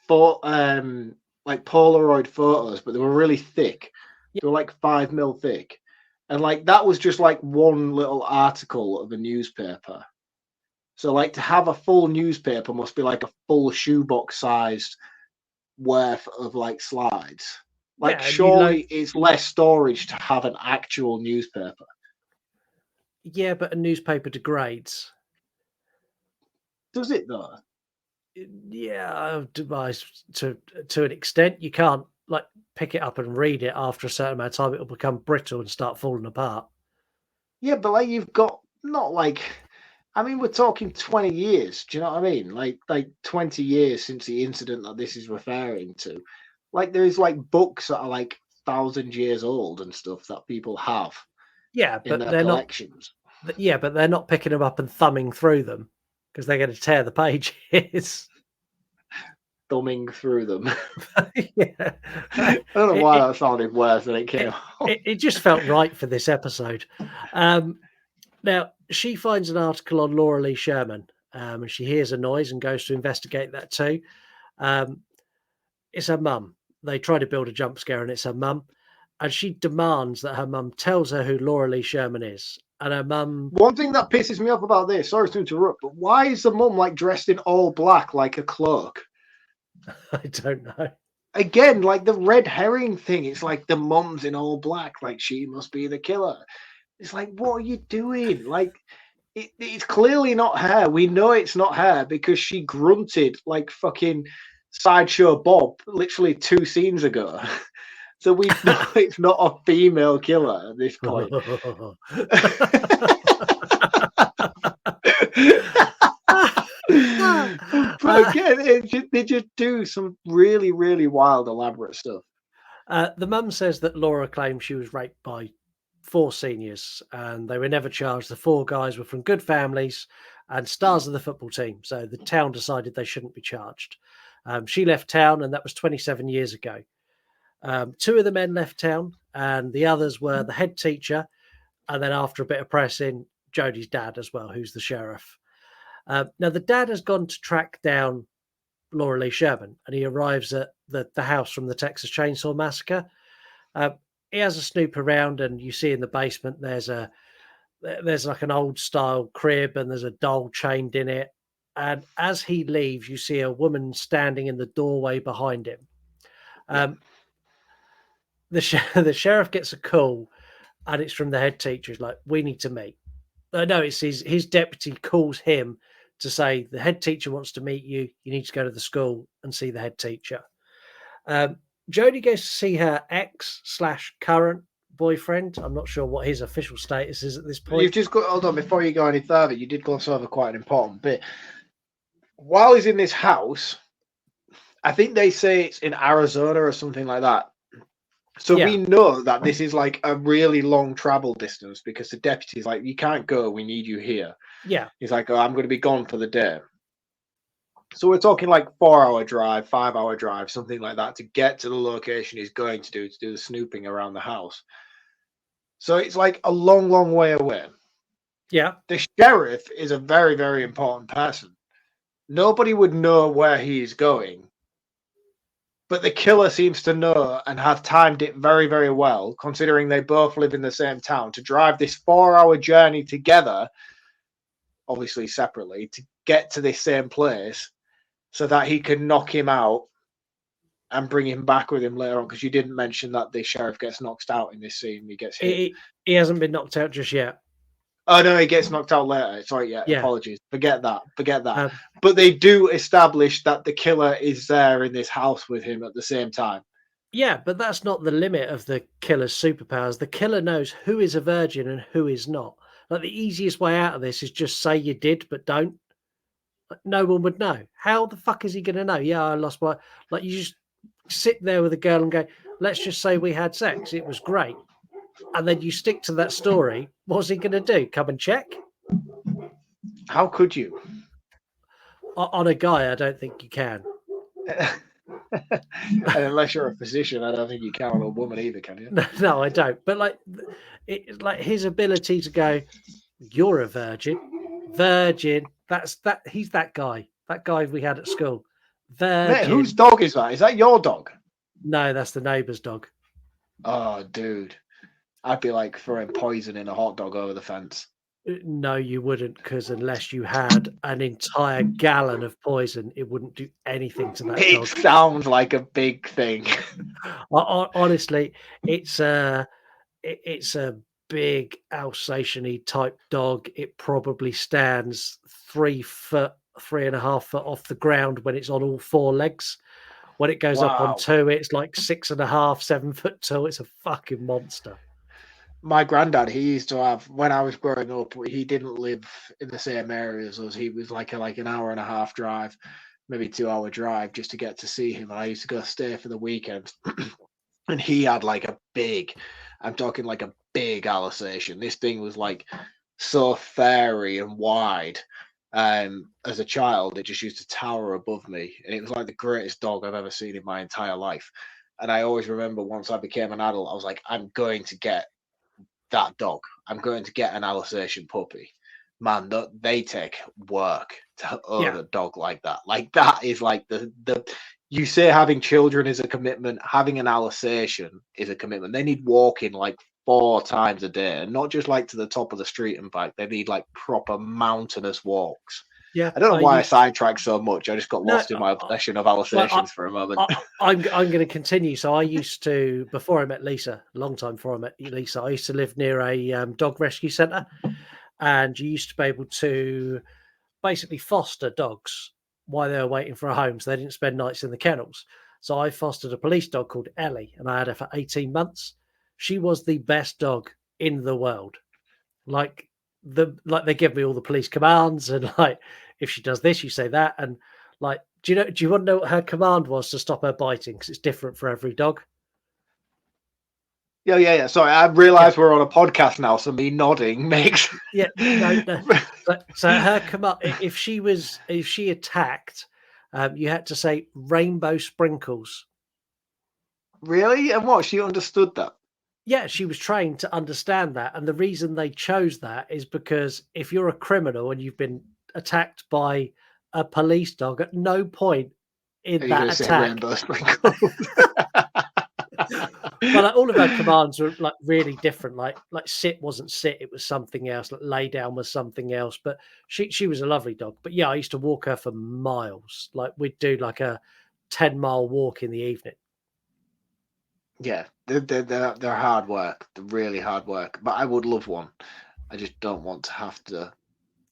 Polaroid photos, but they were really thick. They were like 5 mil thick. And like that was just like one little article of a newspaper. So like to have a full newspaper must be like a full shoebox sized worth of like slides. Like surely it's less storage to have an actual newspaper. Yeah, but a newspaper degrades. Does it though? Yeah, to an extent. You can't like pick it up and read it after a certain amount of time. It'll become brittle and start falling apart. Yeah, but like you've got not like, I mean, we're talking 20 years. Do you know what I mean? Like 20 years since the incident that this is referring to. Like there's like books that are like 1,000 years old and stuff that people have. Yeah, but in their they're collections. Not. Yeah, but they're not picking them up and thumbing through them because they're going to tear the pages. Thumbing through them. Yeah. I don't know why that sounded worse than it came out. It just felt right for this episode. Now, she finds an article on Laura Lee Sherman, and she hears a noise and goes to investigate that too. It's her mum. They try to build a jump scare, and it's her mum. And she demands that her mum tells her who Laura Lee Sherman is. And her mum... One thing that pisses me off about this, sorry to interrupt, but why is the mum like dressed in all black like a cloak? I don't know. Again, like the red herring thing, it's like the mum's in all black, like she must be the killer. It's like, what are you doing? Like, it's clearly not her. We know it's not her because she grunted like fucking Sideshow Bob literally 2 scenes ago. So we know it's not a female killer at this point. But again, they just do some really, really wild, elaborate stuff. The mum says that Laura claimed she was raped by 4 seniors and they were never charged. The 4 guys were from good families and stars of the football team. So the town decided they shouldn't be charged. She left town, and that was 27 years ago. 2 of the men left town, and the others were the head teacher, and then after a bit of pressing, Jodie's dad as well, who's the sheriff. Now, the dad has gone to track down Laura Lee Sherman, and he arrives at the house from the Texas Chainsaw Massacre. He has a snoop around, and you see in the basement there's like an old style crib, and there's a doll chained in it. And as he leaves, you see a woman standing in the doorway behind him. The sheriff gets a call, and it's from the head teacher. He's like, we need to meet. No, it's his deputy calls him to say, the head teacher wants to meet you. You need to go to the school and see the head teacher. Jodie goes to see her ex/current boyfriend. I'm not sure what his official status is at this point. You've just got, hold on, before you go any further, you did gloss over quite an important bit. While he's in this house, I think they say it's in Arizona or something like that. So we know that this is like a really long travel distance because the deputy's like, you can't go, we need you here. Yeah. He's like, oh, I'm going to be gone for the day. So we're talking like 4-hour drive, 5-hour drive, something like that to get to the location he's going to do the snooping around the house. So it's like a long, long way away. Yeah. The sheriff is a very, very important person. Nobody would know where he is going. But the killer seems to know and have timed it very, very well, considering they both live in the same town, to drive this 4-hour journey together, obviously separately, to get to this same place so that he can knock him out and bring him back with him later on. Because you didn't mention that the sheriff gets knocked out in this scene. He gets hit. He hasn't been knocked out just yet. Oh, no, he gets knocked out later. Sorry, yeah. Apologies. Forget that. But they do establish that the killer is there in this house with him at the same time. Yeah, but that's not the limit of the killer's superpowers. The killer knows who is a virgin and who is not. Like, the easiest way out of this is just say you did, but don't. No one would know. How the fuck is he going to know? Yeah, I lost my... Like, you just sit there with a girl and go, let's just say we had sex. It was great. And then you stick to that story. What's he going to do? Come and check? How could you? On a guy, I don't think you can. And unless you're a physician, I don't think you can on a woman either, can you? No, I don't. But like his ability to go, you're a virgin. That's that. He's that guy. That guy we had at school. Virgin. Mate, whose dog is that? Is that your dog? No, that's the neighbour's dog. Oh, dude. I'd be like throwing poison in a hot dog over the fence. No, you wouldn't, because unless you had an entire gallon of poison, it wouldn't do anything to that dog. It sounds like a big thing. Honestly, it's a big Alsatian-y type dog. It probably stands 3.5 foot off the ground when it's on all four legs. When it goes up on two, it's like 6.5, 7 foot tall. It's a fucking monster. My granddad, he used to have, when I was growing up, he didn't live in the same area as us. He was like an hour and a half drive, maybe 2-hour drive just to get to see him. And I used to go stay for the weekend. And he had like a big, I'm talking like a big Alsatian. This thing was like so fairy and wide. As a child, it just used to tower above me. And it was like the greatest dog I've ever seen in my entire life. And I always remember once I became an adult, I was like, I'm going to get that dog. I'm going to get an Alsatian puppy. Man, they take work to own a dog like that. Like that is like the you say having children is a commitment. Having an Alsatian is a commitment. They need walking like 4 times a day, and not just like to the top of the street and back. They need like proper mountainous walks. Yeah, I don't know why I sidetracked so much. I just got lost in my obsession of Alsatians for a moment. I'm going to continue. So I used to, before I met Lisa, a long time before I met Lisa, I used to live near a dog rescue centre, and you used to be able to basically foster dogs while they were waiting for a home, so they didn't spend nights in the kennels. So I fostered a police dog called Ellie, and I had her for 18 months. She was the best dog in the world. Like they give me all the police commands, and like, if she does this, you say that. And like, do you want to know what her command was to stop her biting? Because it's different for every dog. Yeah. Sorry, I realised we're on a podcast now, so me nodding makes. Yeah, no. So her command, if she attacked, you had to say rainbow sprinkles. Really? And what? She understood that? Yeah, she was trained to understand that. And the reason they chose that is because if you're a criminal and you've been attacked by a police dog, at no point in that attack. Well, like, all of her commands were like really different. Like sit wasn't sit, it was something else. Like lay down was something else. But she was a lovely dog. But yeah, I used to walk her for miles. Like we'd do like a 10-mile walk in the evening. Yeah, they're hard work. They're really hard work. But I would love one. I just don't want to have to.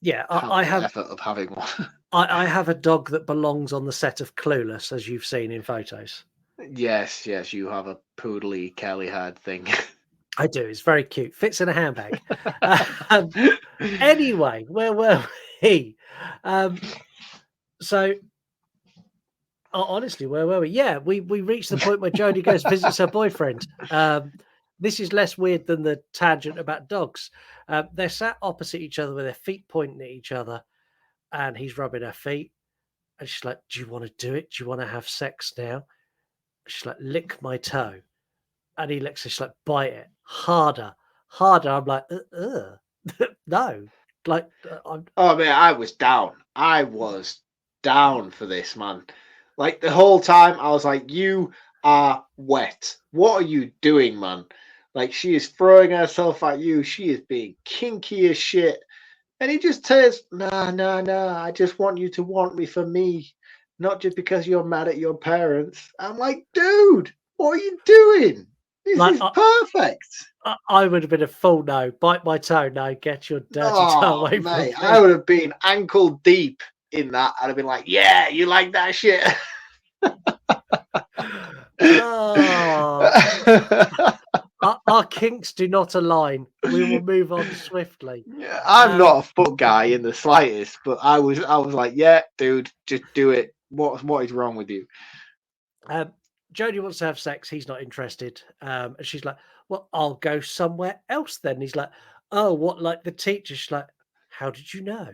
Yeah, I have the effort of having one. I have a dog that belongs on the set of Clueless, as you've seen in photos. Yes, you have a poodly curly haired thing. I do. It's very cute. Fits in a handbag. Anyway, where were we? So, honestly, where were we? Yeah, we reached the point where Jodie goes visits her boyfriend. This is less weird than the tangent about dogs. They're sat opposite each other with their feet pointing at each other, and he's rubbing her feet. And she's like, "Do you want to do it? Do you want to have sex now?" She's like, "Lick my toe." And he licks it. She's like, "Bite it harder." I'm like, no. Like, oh man, I was down. I was down for this, man. Like the whole time, I was like, "You are wet. What are you doing, man?" Like she is throwing herself at you. She is being kinky as shit. And he just says, nah. I just want you to want me for me, not just because you're mad at your parents. I'm like, dude, what are you doing? This is perfect. I would have been a full no. Bite my toe. No, get your dirty toe away from me. I would have been ankle deep in that. I'd have been like, yeah, you like that shit. Our kinks do not align. We will move on swiftly. Yeah, I'm not a foot guy in the slightest, but I was like, yeah, dude, just do it. What is wrong with you? Jodie wants to have sex. He's not interested. And she's like, well, I'll go somewhere else then. He's like, oh, what, like the teacher? She's like, how did you know?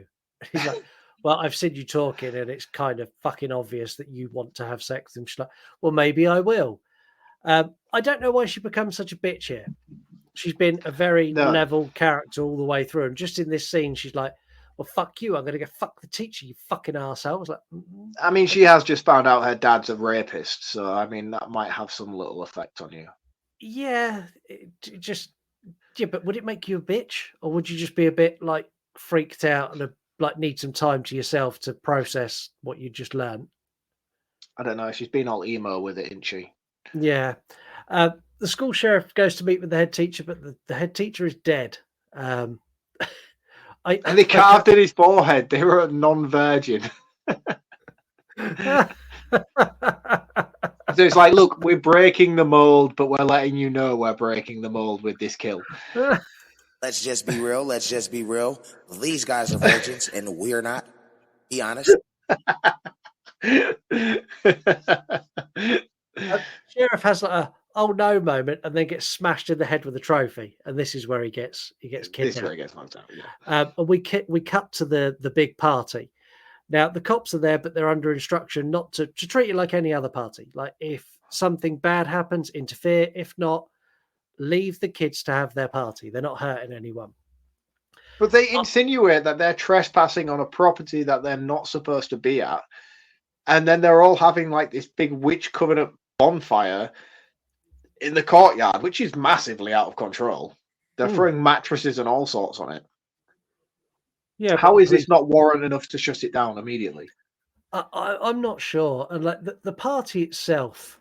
He's like, well, I've seen you talking and it's kind of fucking obvious that you want to have sex. And she's like, well, maybe I will. I don't know why she becomes such a bitch here. She's been a very level character all the way through. And just in this scene, she's like, well, fuck you. I'm going to go fuck the teacher, you fucking arsehole. I was like, I mean, she has just found out her dad's a rapist. So, I mean, that might have some little effect on you. Yeah, but would it make you a bitch? Or would you just be a bit like freaked out and like need some time to yourself to process what you just learned? I don't know. She's been all emo with it, isn't she? Yeah. The school sheriff goes to meet with the head teacher, but the head teacher is dead. And they carved in his forehead. They were a non-virgin. So it's like, look, we're breaking the mold, but we're letting you know we're breaking the mold with this kill. Let's just be real. These guys are virgins, and we're not. Be honest. Sheriff has like a oh no moment and then gets smashed in the head with a trophy, and this is where he gets kidnapped. This is where he gets knocked out. Yeah. And we cut to the big party. Now the cops are there, but they're under instruction not to treat it like any other party. Like if something bad happens, interfere. If not, leave the kids to have their party. They're not hurting anyone. But they insinuate that they're trespassing on a property that they're not supposed to be at. And then they're all having like this big witch covenant bonfire in the courtyard, which is massively out of control. They're throwing mattresses and all sorts on it. Yeah. How is this not warrant enough to shut it down immediately? I'm not sure. And like the party itself,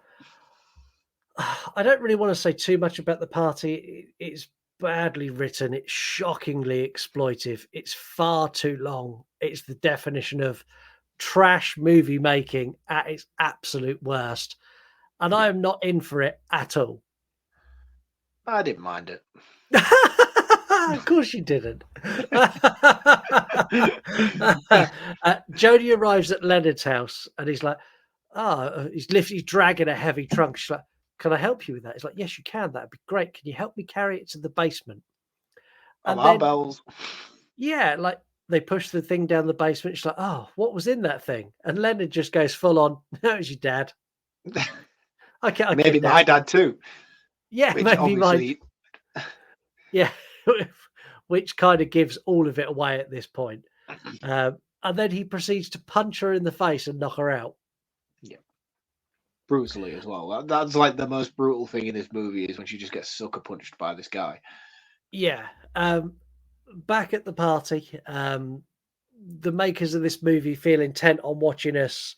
I don't really want to say too much about the party. It's badly written. It's shockingly exploitive. It's far too long. It's the definition of trash movie making at its absolute worst. And I am not in for it at all. I didn't mind it. Of course you didn't. Jodie arrives at Leonard's house and he's like, he's dragging a heavy trunk. She's like, can I help you with that? He's like, yes, you can. That'd be great. Can you help me carry it to the basement? And then, bells. Yeah, like they push the thing down the basement. She's like, oh, what was in that thing? And Leonard just goes full on, no, it was your dad. Maybe my dad too. Yeah, maybe mine. Yeah, which kind of gives all of it away at this point. And then he proceeds to punch her in the face and knock her out. Yeah, brutally as well. That's like the most brutal thing in this movie is when she just gets sucker punched by this guy. Yeah. Back at the party, the makers of this movie feel intent on watching us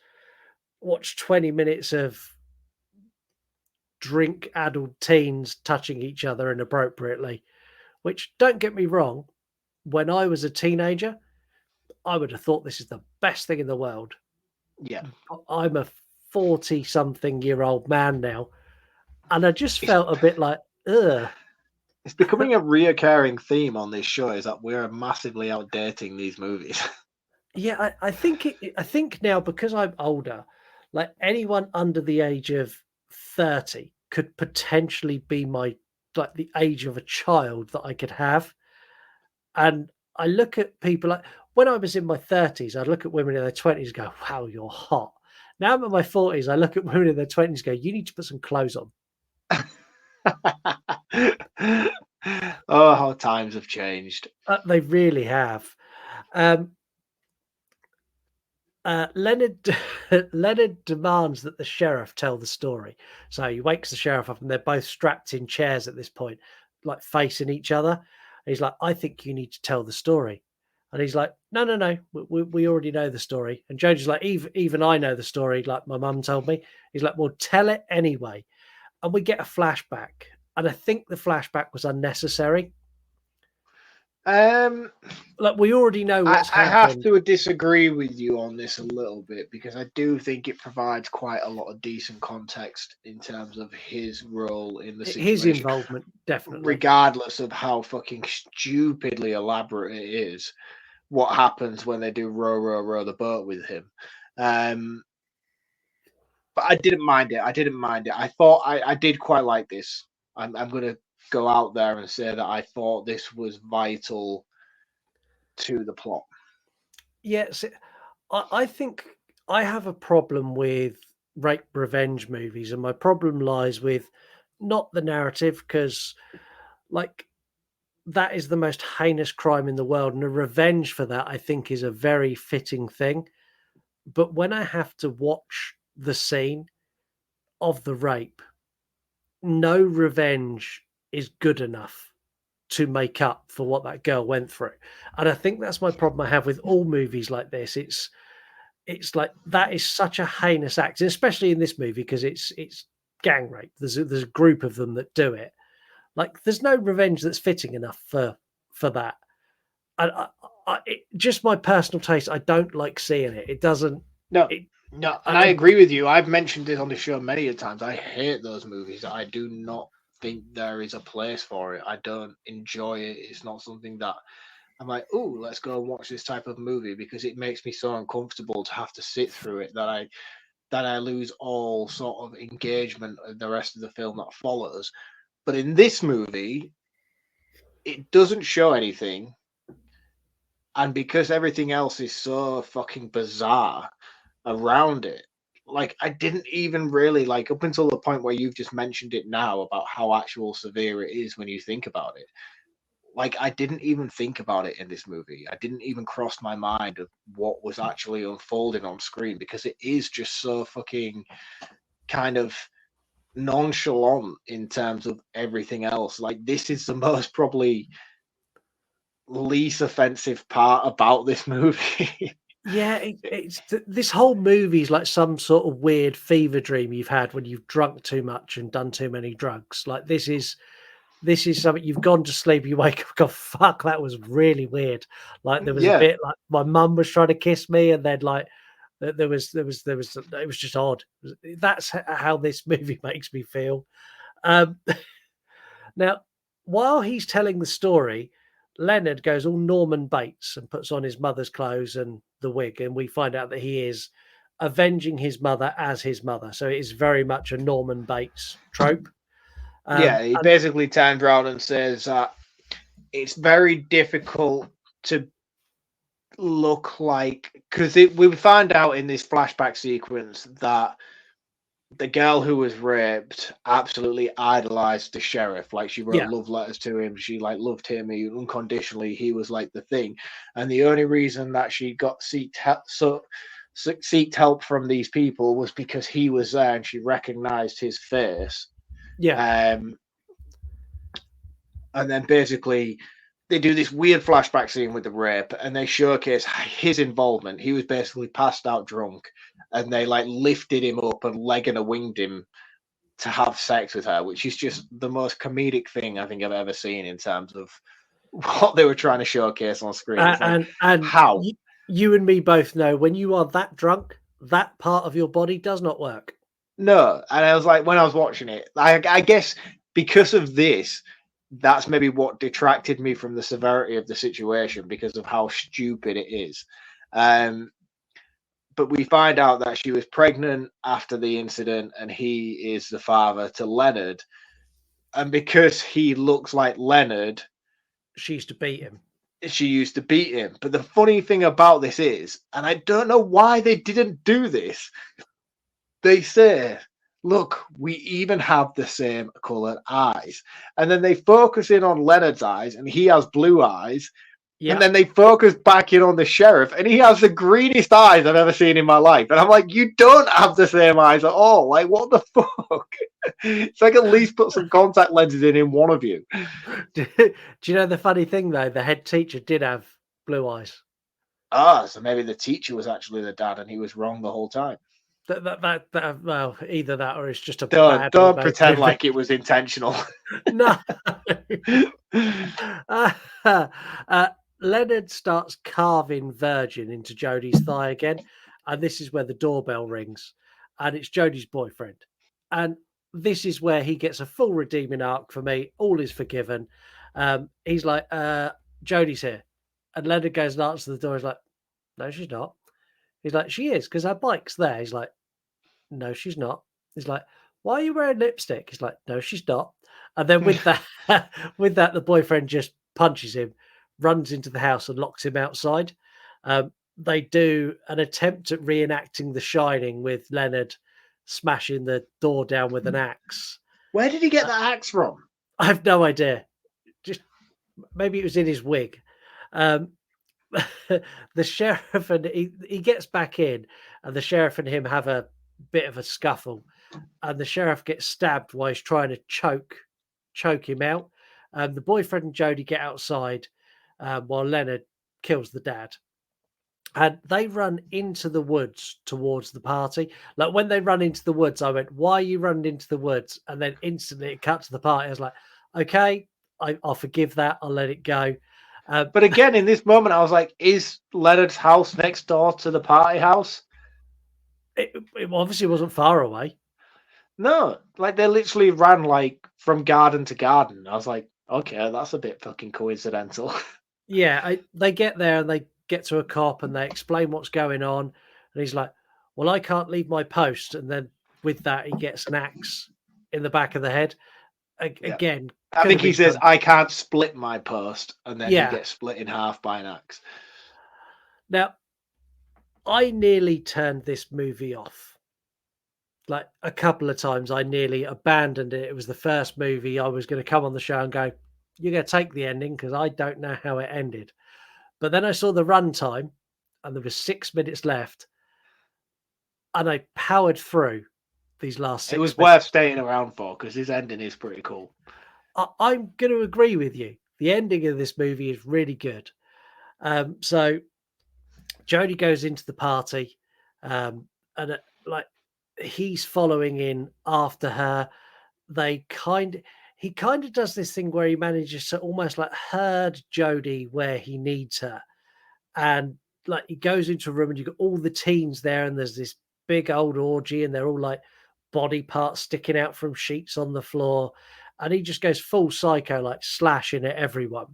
watch 20 minutes of drink-addled teens touching each other inappropriately, which, don't get me wrong, when I was a teenager, I would have thought this is the best thing in the world. Yeah. I'm a 40-something-year-old man now, and I just felt a bit like, ugh. It's becoming a reoccurring theme on this show is that we're massively outdating these movies. Yeah, I think now, because I'm older, like anyone under the age of 30 could potentially be like the age of a child that I could have. And I look at people like when I was in my 30s, I'd look at women in their 20s and go, wow, you're hot. Now I'm in my 40s, I look at women in their 20s and go, you need to put some clothes on. Oh, how times have changed. They really have. Leonard demands that the sheriff tell the story. So he wakes the sheriff up and they're both strapped in chairs at this point, like facing each other. And he's like, I think you need to tell the story. And he's like, no, we already know the story. And Jones is like, even I know the story, like my mum told me. He's like, well, tell it anyway. And we get a flashback. And I think the flashback was unnecessary. Like we already know what's happened. I have to disagree with you on this a little bit, because I do think it provides quite a lot of decent context in terms of his role in the situation. His involvement, definitely. Regardless of how fucking stupidly elaborate it is, what happens when they do row the boat with him. But I didn't mind it. I thought I did quite like this. I'm going to go out there and say that I thought this was vital to the plot. Yes, I think I have a problem with rape revenge movies, and my problem lies with not the narrative, because like that is the most heinous crime in the world, and a revenge for that I think is a very fitting thing. But when I have to watch the scene of the rape, no revenge is good enough to make up for what that girl went through. And I think that's my problem I have with all movies like this. It's like that is such a heinous act, especially in this movie, because it's gang rape. There's a group of them that do it. Like there's no revenge that's fitting enough for that. And just my personal taste, I don't like seeing it. It doesn't. No, and I agree with you. I've mentioned this on the show many a times. I hate those movies. I do not think there is a place for it. I don't enjoy it. It's not something that I'm like, oh, let's go and watch this type of movie, because it makes me so uncomfortable to have to sit through it that I lose all sort of engagement of the rest of the film that follows. But in this movie, it doesn't show anything, and because everything else is so fucking bizarre around it, like I didn't even really like, up until the point where you've just mentioned it now about how actual severe it is when you think about it, like I didn't even think about it in this movie. I didn't even cross my mind of what was actually unfolding on screen, because it is just so fucking kind of nonchalant in terms of everything else. Like this is the most probably least offensive part about this movie. Yeah, this whole movie is like some sort of weird fever dream you've had when you've drunk too much and done too many drugs. Like this is something you've gone to sleep, you wake up, go, fuck, that was really weird. Like there was a bit like my mum was trying to kiss me, and then like it was just odd. That's how this movie makes me feel. Now, while he's telling the story, Leonard goes all Norman Bates and puts on his mother's clothes and the wig, and we find out that he is avenging his mother as his mother. So it is very much a Norman Bates trope. He basically turns around and says that it's very difficult to look like, because we find out in this flashback sequence that the girl who was raped absolutely idolized the sheriff. Like she wrote love letters to him. She like loved him unconditionally. He was like the thing. And the only reason that she got seeked help from these people was because he was there and she recognized his face. And then basically they do this weird flashback scene with the rape, and they showcase his involvement. He was basically passed out drunk, and they like lifted him up and leg and a winged him to have sex with her, which is just the most comedic thing I think I've ever seen in terms of what they were trying to showcase on screen. And how you and me both know when you are that drunk, that part of your body does not work. No, and I was like, when I was watching it, I guess because of this, that's maybe what detracted me from the severity of the situation because of how stupid it is. But we find out that she was pregnant after the incident, and he is the father to Leonard. And because he looks like Leonard, she used to beat him. But the funny thing about this is, and I don't know why they didn't do this, they say, look, we even have the same colored eyes. And then they focus in on Leonard's eyes, and he has blue eyes. Yep. And then they focus back in on the sheriff, and he has the greenest eyes I've ever seen in my life. And I'm like, you don't have the same eyes at all. Like, what the fuck? It's like, at least put some contact lenses in one of you. Do you know the funny thing, though? The head teacher did have blue eyes. Ah, so maybe the teacher was actually the dad, and he was wrong the whole time. Well, either that or it's just a don't pretend like it was intentional. No. Leonard starts carving Virgin into Jodie's thigh again, and this is where the doorbell rings, and it's Jodie's boyfriend. And this is where he gets a full redeeming arc for me. All is forgiven. He's like, Jodie's here. And Leonard goes and answers the door. He's like, no, she's not. He's like, she is, because her bike's there. He's like, no, she's not. He's like, why are you wearing lipstick? He's like, no, she's not. And then with that, the boyfriend just punches him, runs into the house and locks him outside. They do an attempt at reenacting The Shining with Leonard smashing the door down with an axe. Where did he get that axe from? I have no idea. Just maybe it was in his wig. The sheriff and he gets back in, and the sheriff and him have a bit of a scuffle, and the sheriff gets stabbed while he's trying to choke him out. The boyfriend and Jodie get outside while Leonard kills the dad, and they run into the woods towards the party. Like, when they run into the woods, I went, why are you running into the woods? And then instantly it cut to the party. I was like, okay, I'll forgive that, I'll let it go. But again, in this moment, I was like, is Leonard's house next door to the party house? It obviously wasn't far away. No, like, they literally ran like from garden to garden. I was like, okay, that's a bit fucking coincidental. Yeah, they get there and they get to a cop and they explain what's going on. And he's like, well, I can't leave my post. And then with that, he gets an axe in the back of the head. Again, I think he says, I can't split my post. And then he gets split in half by an axe. Now, I nearly turned this movie off. Like, a couple of times, I nearly abandoned it. It was the first movie I was going to come on the show and go, you're going to take the ending because I don't know how it ended. But then I saw the runtime and there was 6 minutes left. And I powered through these last 6 minutes. It was worth staying around for because his ending is pretty cool. I'm going to agree with you. The ending of this movie is really good. So Jodie goes into the party and he's following in after her. He kind of does this thing where he manages to almost like herd Jodie where he needs her. And like, he goes into a room and you've got all the teens there and there's this big old orgy and they're all like body parts sticking out from sheets on the floor. And he just goes full psycho, like slashing at everyone.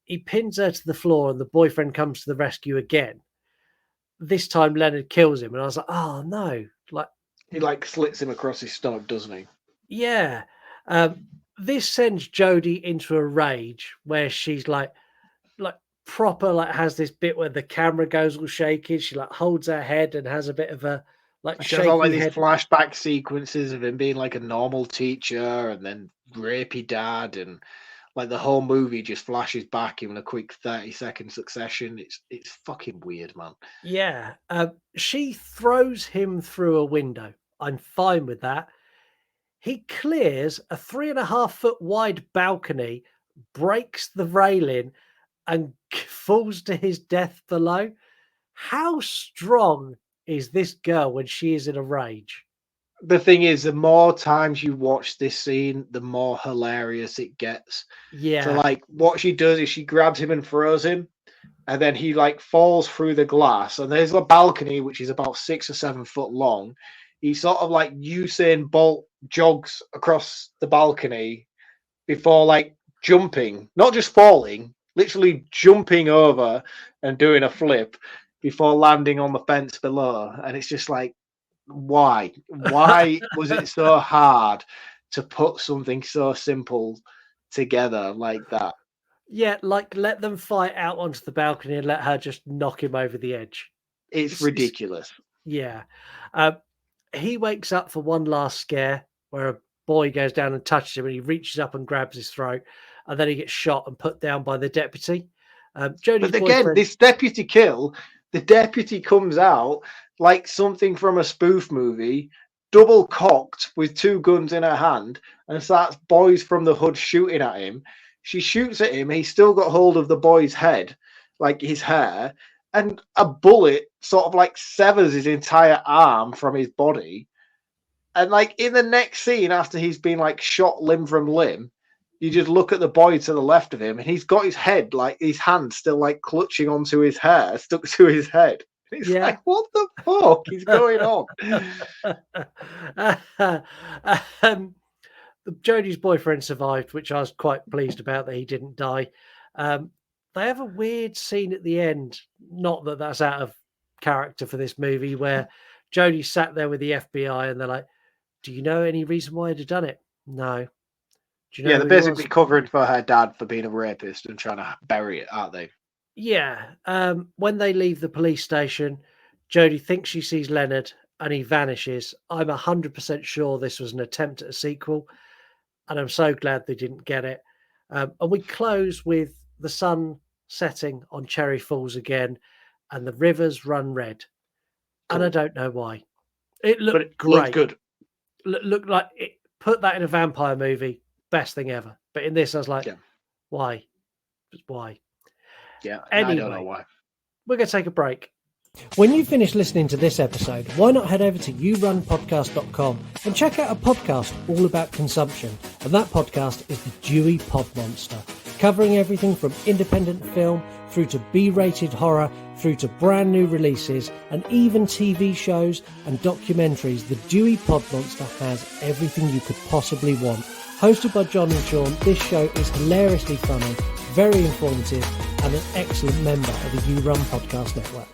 He pins her to the floor and the boyfriend comes to the rescue again. This time Leonard kills him. And I was like, oh no. Like, he like slits him across his stomach, doesn't he? Yeah. This sends Jodie into a rage where she's like proper, like has this bit where the camera goes all shaky. She like holds her head and has a bit of a like she has all like these flashback sequences of him being like a normal teacher and then rapey dad, and like the whole movie just flashes back in a quick 30-second succession. It's fucking weird, man. Yeah. She throws him through a window. I'm fine with that. He clears a 3.5-foot wide balcony, breaks the railing, and falls to his death below. How strong is this girl when she is in a rage? The thing is, the more times you watch this scene, the more hilarious it gets. Yeah. So, like, what she does is she grabs him and throws him, and then he like falls through the glass, and there's a balcony which is about 6 or 7 foot long. He sort of like Usain Bolt jogs across the balcony before like jumping, not just falling, literally jumping over and doing a flip before landing on the fence below. And it's just like, why was it so hard to put something so simple together like that? Yeah, like let them fight out onto the balcony and let her just knock him over the edge. It's ridiculous. Yeah. He wakes up for one last scare where a boy goes down and touches him, and he reaches up and grabs his throat, and then he gets shot and put down by the deputy. Jodie's but again, this deputy kill, the deputy comes out like something from a spoof movie, double cocked with 2 guns in her hand, and starts Boys from the Hood shooting at him. She shoots at him. He's still got hold of the boy's head, like his hair, and a bullet sort of like severs his entire arm from his body. And like in the next scene, after he's been like shot limb from limb, you just look at the boy to the left of him, and he's got his head, like his hand still like clutching onto his hair, stuck to his head. It's like, what the fuck is going on? Jodie's boyfriend survived, which I was quite pleased about that he didn't die. They have a weird scene at the end, not that that's out of character for this movie, where Jodie sat there with the FBI and they're like, do you know any reason why I'd have done it? No. Do you know they're basically covering for her dad for being a rapist and trying to bury it, aren't they? Yeah. When they leave the police station, Jodie thinks she sees Leonard and he vanishes. I'm 100% sure this was an attempt at a sequel, and I'm so glad they didn't get it. And we close with the sun setting on Cherry Falls again, and the rivers run red. Cool. And I don't know why. It looked great. Looked good. Looked like it. Put that in a vampire movie, best thing ever. But in this, I was like, why? Just why? Yeah, anyway, I don't know why. We're going to take a break. When you finish listening to this episode, why not head over to yourunpodcast.com and check out a podcast all about consumption. And that podcast is the Dewey Pod Monster, covering everything from independent film through to B-rated horror, through to brand new releases, and even TV shows and documentaries. The Dewey Pod Monster has everything you could possibly want. Hosted by John and Sean, this show is hilariously funny, very informative, and an excellent member of the You Run Podcast Network.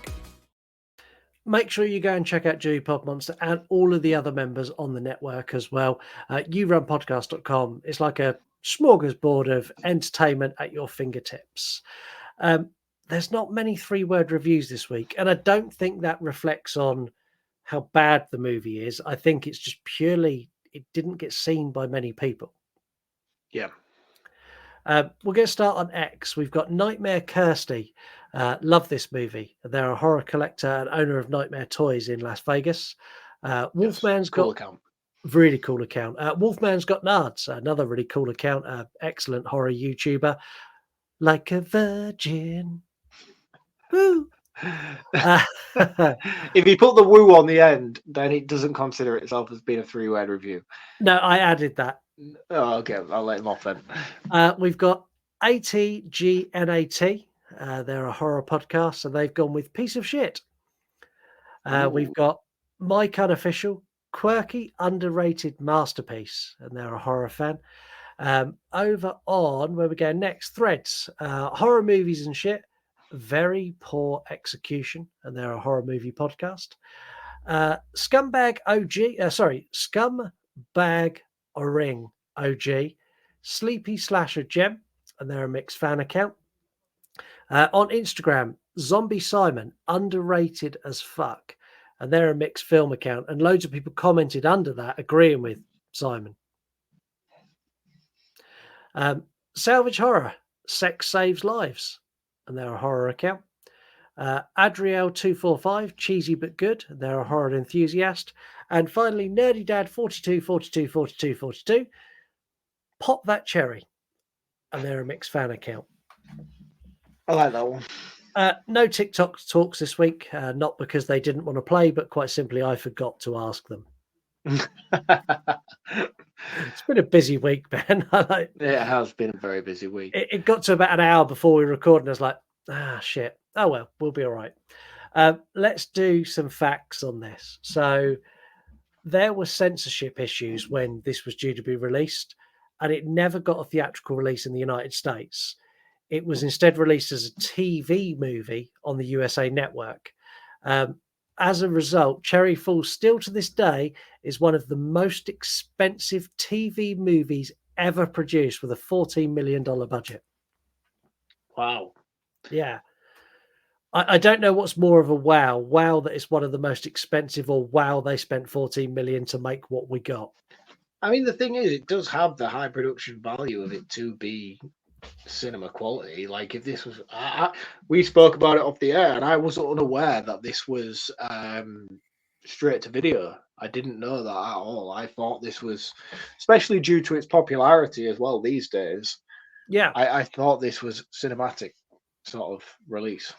Make sure you go and check out Dewey Pod Monster and all of the other members on the network as well. YouRunPodcast.com. It's like a smorgasbord of entertainment at your fingertips. There's not many 3-word reviews this week, and I don't think that reflects on how bad the movie is. I think it's just purely it didn't get seen by many people. Yeah. We're going to start on X. We've got Nightmare Kirsty. Love this movie. They're a horror collector and owner of Nightmare Toys in Las Vegas. Wolfman's cool got account. Really cool account. Wolfman's Got Nards, another really cool account. Excellent horror YouTuber. Like a virgin. Woo. If you put the woo on the end, then it doesn't consider itself as being a 3-word review. No, I added that. Oh, okay. I'll let him off then. We've got ATGNAT. They're a horror podcast, and they've gone with Piece of Shit. We've got Mike Unofficial, quirky, underrated masterpiece, and they're a horror fan. Over on where we go next, Threads, horror movies and shit. Very poor execution, and they're a horror movie podcast. Scumbag Ring OG, Sleepy Slasher Gem, and they're a mixed fan account. On Instagram, Zombie Simon, underrated as fuck, and they're a mixed film account, and loads of people commented under that agreeing with Simon. Salvage Horror, Sex Saves Lives, and they're a horror account. Adriel245, Cheesy But Good, and they're a horror enthusiast. And finally, Nerdy Dad 42, Pop That Cherry, and they're a mixed fan account. I like that one. No TikTok talks this week, not because they didn't want to play, but quite simply I forgot to ask them. It's been a busy week, Ben. It has been a very busy week. It got to about an hour before we recorded, and I was like, shit. Oh well, we'll be all right. Let's do some facts on this. So there were censorship issues when this was due to be released, and it never got a theatrical release in the United States. It was instead released as a TV movie on the USA Network. As a result, Cherry Falls still to this day is one of the most expensive TV movies ever produced with a $14 million budget. Wow. Yeah. I don't know what's more of a wow that it's one of the most expensive, or wow they spent 14 million to make what we got. I mean, the thing is, it does have the high production value of it to be cinema quality. Like, if this was, we spoke about it off the air, and I was unaware that this was straight to video. I didn't know that at all. I thought this was, especially due to its popularity as well these days. Yeah, I thought this was cinematic sort of release.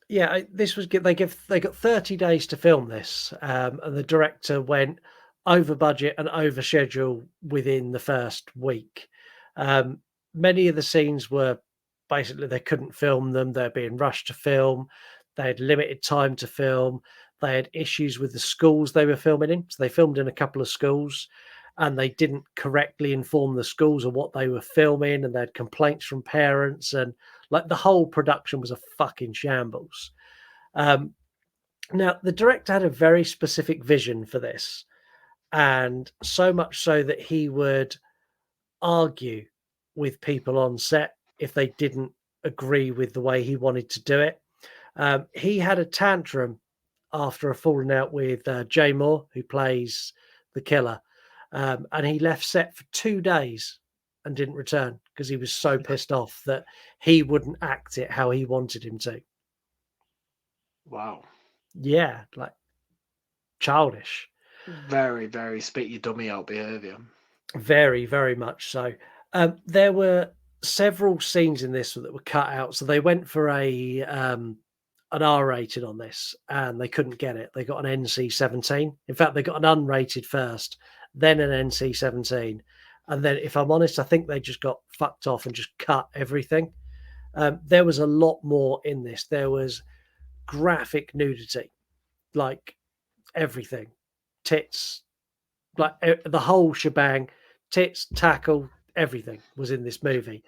Yeah, this was they got 30 days to film this, and the director went over budget and over schedule within the first week. Many of the scenes were basically they couldn't film them; they're being rushed to film. They had limited time to film. They had issues with the schools they were filming in, so they filmed in a couple of schools, and they didn't correctly inform the schools of what they were filming, and they had complaints from parents, and like the whole production was a fucking shambles. Now, the director had a very specific vision for this, and so much so that he would argue with people on set if they didn't agree with the way he wanted to do it. He had a tantrum after a falling out with Jay Moore, who plays the killer, and he left set for 2 days and didn't return because he was so pissed off that he wouldn't act it how he wanted him to. Wow. Yeah, like childish. Very, very spit your dummy out behavior. Very, very much so. There were several scenes in this that were cut out, so they went for an R rated on this, and they couldn't get it. They got an NC-17. In fact, they got an unrated first, then an NC-17. And then, if I'm honest, I think they just got fucked off and just cut everything. There was a lot more in this. There was graphic nudity, like everything. Tits, like the whole shebang. Tits, tackle, everything was in this movie.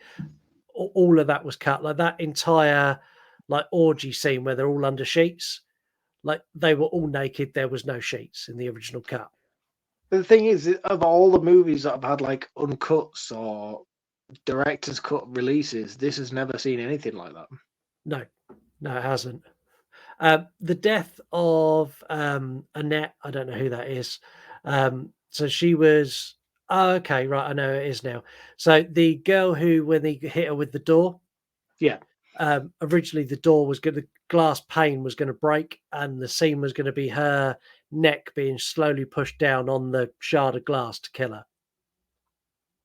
All of that was cut. Like that entire like orgy scene where they're all under sheets. Like they were all naked. There was no sheets in the original cut. The thing is, of all the movies that have had like uncuts or director's cut releases, this has never seen anything like that. No, it hasn't. The death of Annette, I don't know who that is. So she was, oh, okay, right, I know it is now. So the girl who, when they hit her with the door, yeah. Originally the door was the glass pane was going to break, and the scene was going to be her neck being slowly pushed down on the shard of glass to kill her.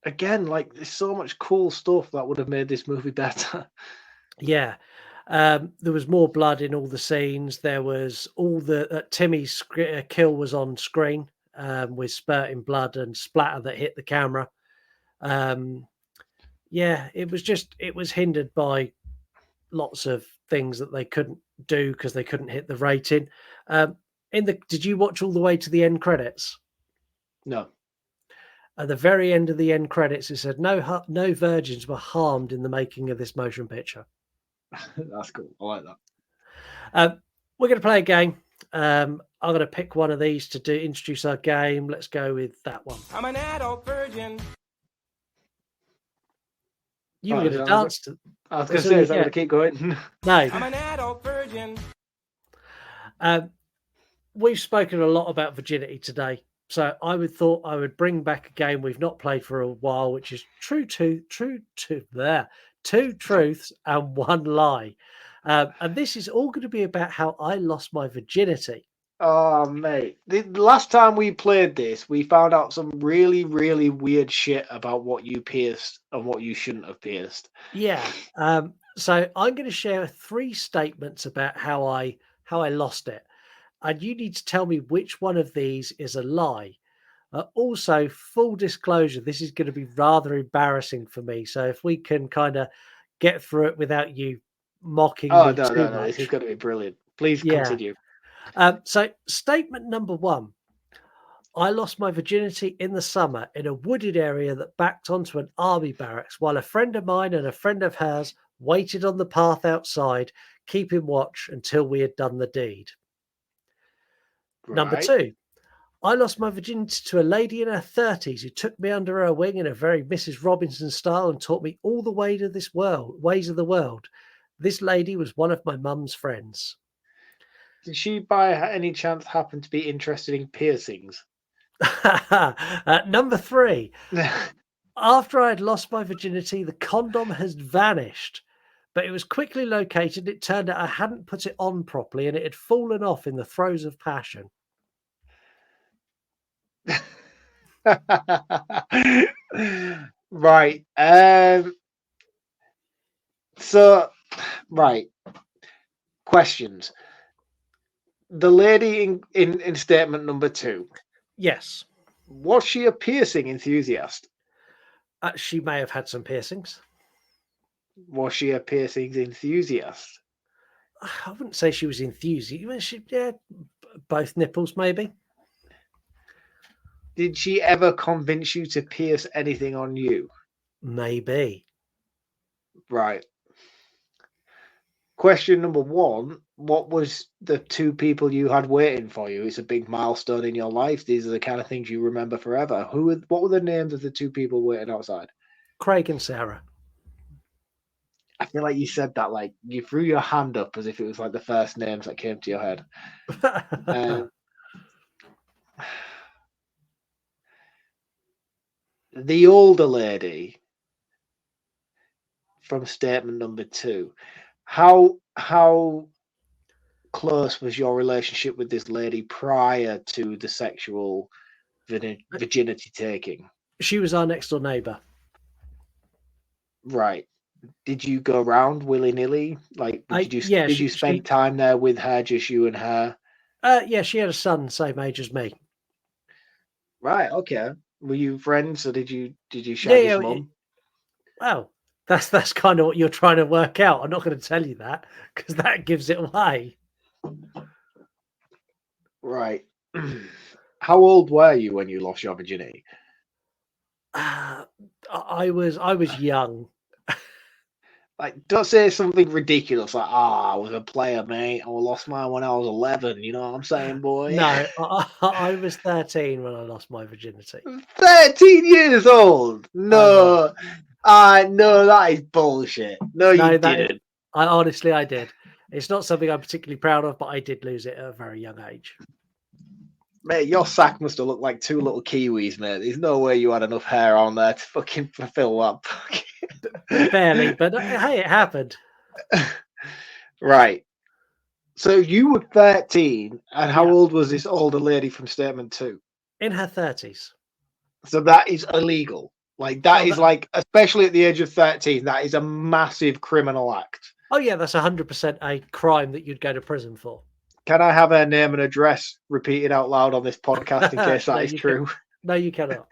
Again, like there's so much cool stuff that would have made this movie better. Yeah. There was more blood in all the scenes. There was all the Timmy's kill was on screen with spurting blood and splatter that hit the camera. Yeah, it was hindered by lots of things that they couldn't do because they couldn't hit the rating. Did you watch all the way to the end credits? No. At the very end of the end credits, it said no virgins were harmed in the making of this motion picture. That's cool. I like that. We're going to play a game. I'm going to pick one of these to introduce our game. Let's go with that one. I'm an adult virgin. You were going to dance to. I was going to say, is that going to keep going? No. I'm an adult virgin. We've spoken a lot about virginity today, so I thought I would bring back a game we've not played for a while, which is Two Truths and One Lie. And this is all going to be about how I lost my virginity. Oh, mate. The last time we played this, we found out some really, really weird shit about what you pierced and what you shouldn't have pierced. Yeah. So I'm going to share 3 statements about how I lost it. And you need to tell me which one of these is a lie. Also, full disclosure, this is going to be rather embarrassing for me. So if we can kind of get through it without you mocking Oh, me no, too no, no. much. This is going to be brilliant. Please Yeah. continue. So, statement number 1. I lost my virginity in the summer in a wooded area that backed onto an army barracks while a friend of mine and a friend of hers waited on the path outside, keeping watch until we had done the deed. Right. Number 2. I lost my virginity to a lady in her 30s who took me under her wing in a very Mrs. Robinson style and taught me all the ways of the world. This lady was one of my mum's friends. Did she, by any chance, happen to be interested in piercings? Number 3. After I had lost my virginity, the condom has vanished, but it was quickly located. It turned out I hadn't put it on properly and it had fallen off in the throes of passion. Right. So, right. Questions. The lady in statement number 2. Yes. Was she a piercing enthusiast? She may have had some piercings. Was she a piercings enthusiast? I wouldn't say she was enthusiastic. Yeah, both nipples, maybe. Did she ever convince you to pierce anything on you? Maybe. Right. Question number 1. What was the 2 people you had waiting for you? It's a big milestone in your life. These are the kind of things you remember forever. What were the names of the 2 people waiting outside? Craig and Sarah. I feel like you said that, like you threw your hand up as if it was like the first names that came to your head. The older lady from statement number 2. How close was your relationship with this lady prior to the sexual virginity taking? She was our next door neighbor. Right. Did you go around willy-nilly? Like, did you spend time there with her, just you and her? Yeah, she had a son same age as me. Right. Okay. Were you friends, or did you share his mum? Well, that's kind of what you're trying to work out. I'm not going to tell you that because that gives it away. Right. How old were you when you lost your virginity? I was young. Like, don't say something ridiculous like, I was a player, mate. I lost mine when I was 11. You know what I'm saying, boy? No, I was 13 when I lost my virginity. 13 years old? No. No, that is bullshit. No, you didn't. I did. It's not something I'm particularly proud of, but I did lose it at a very young age. Mate, your sack must have looked like 2 little kiwis, mate. There's no way you had enough hair on there to fucking fulfill that. Barely, but hey, it happened. Right. So you were 13, and how old was this older lady from statement 2? In her 30s. So that is illegal. Like, that is like, especially at the age of 13, that is a massive criminal act. Oh, yeah, that's 100% a crime that you'd go to prison for. Can I have her name and address repeated out loud on this podcast in case that is true? No, you cannot.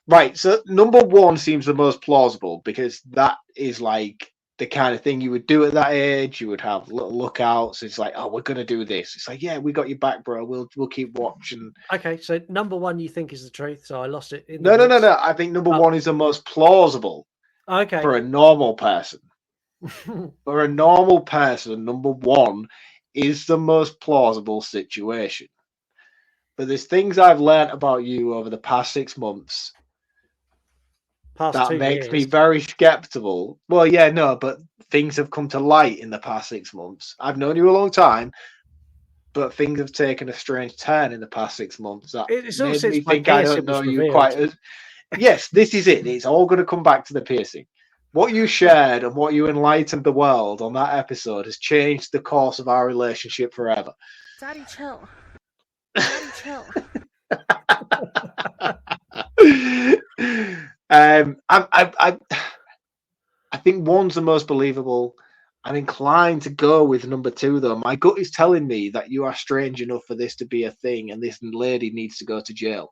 Right, so number 1 seems the most plausible because that is like the kind of thing you would do at that age. You would have little lookouts. It's like, oh, we're gonna do this. It's like, yeah, we got your back, bro. We'll keep watching. Okay, so number 1 you think is the truth. So I lost it. No. I think number 1 is the most plausible. Okay. For a normal person. For a normal person, number 1 is the most plausible situation. But there's things I've learned about you over the past 6 months that makes me very skeptical. Well, yeah, no, but things have come to light in the past 6 months. I've known you a long time, but things have taken a strange turn in the past 6 months that made me think I don't know you quite as... Yes, this is it. It's all going to come back to the piercing. What you shared and what you enlightened the world on that episode has changed the course of our relationship forever. Daddy, chill. Daddy, chill. I think 1's the most believable. I'm inclined to go with number 2, though. My gut is telling me that you are strange enough for this to be a thing, and this lady needs to go to jail.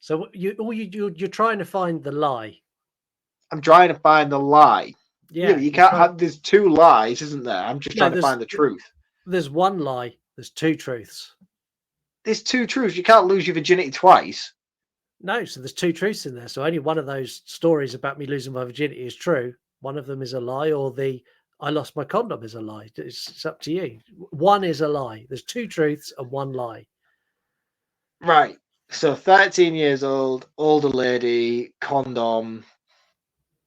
So you're trying to find the lie. I'm trying to find the lie. Yeah, you can't have. There's two lies, isn't there? I'm just trying to find the truth. There's one lie. There's two truths. There's two truths. You can't lose your virginity twice. No, so there's two truths in there. So only one of those stories about me losing my virginity is true. One of them is a lie, or the I lost my condom is a lie. It's up to you. One is a lie. There's two truths and one lie. Right. So 13 years old, older lady, condom,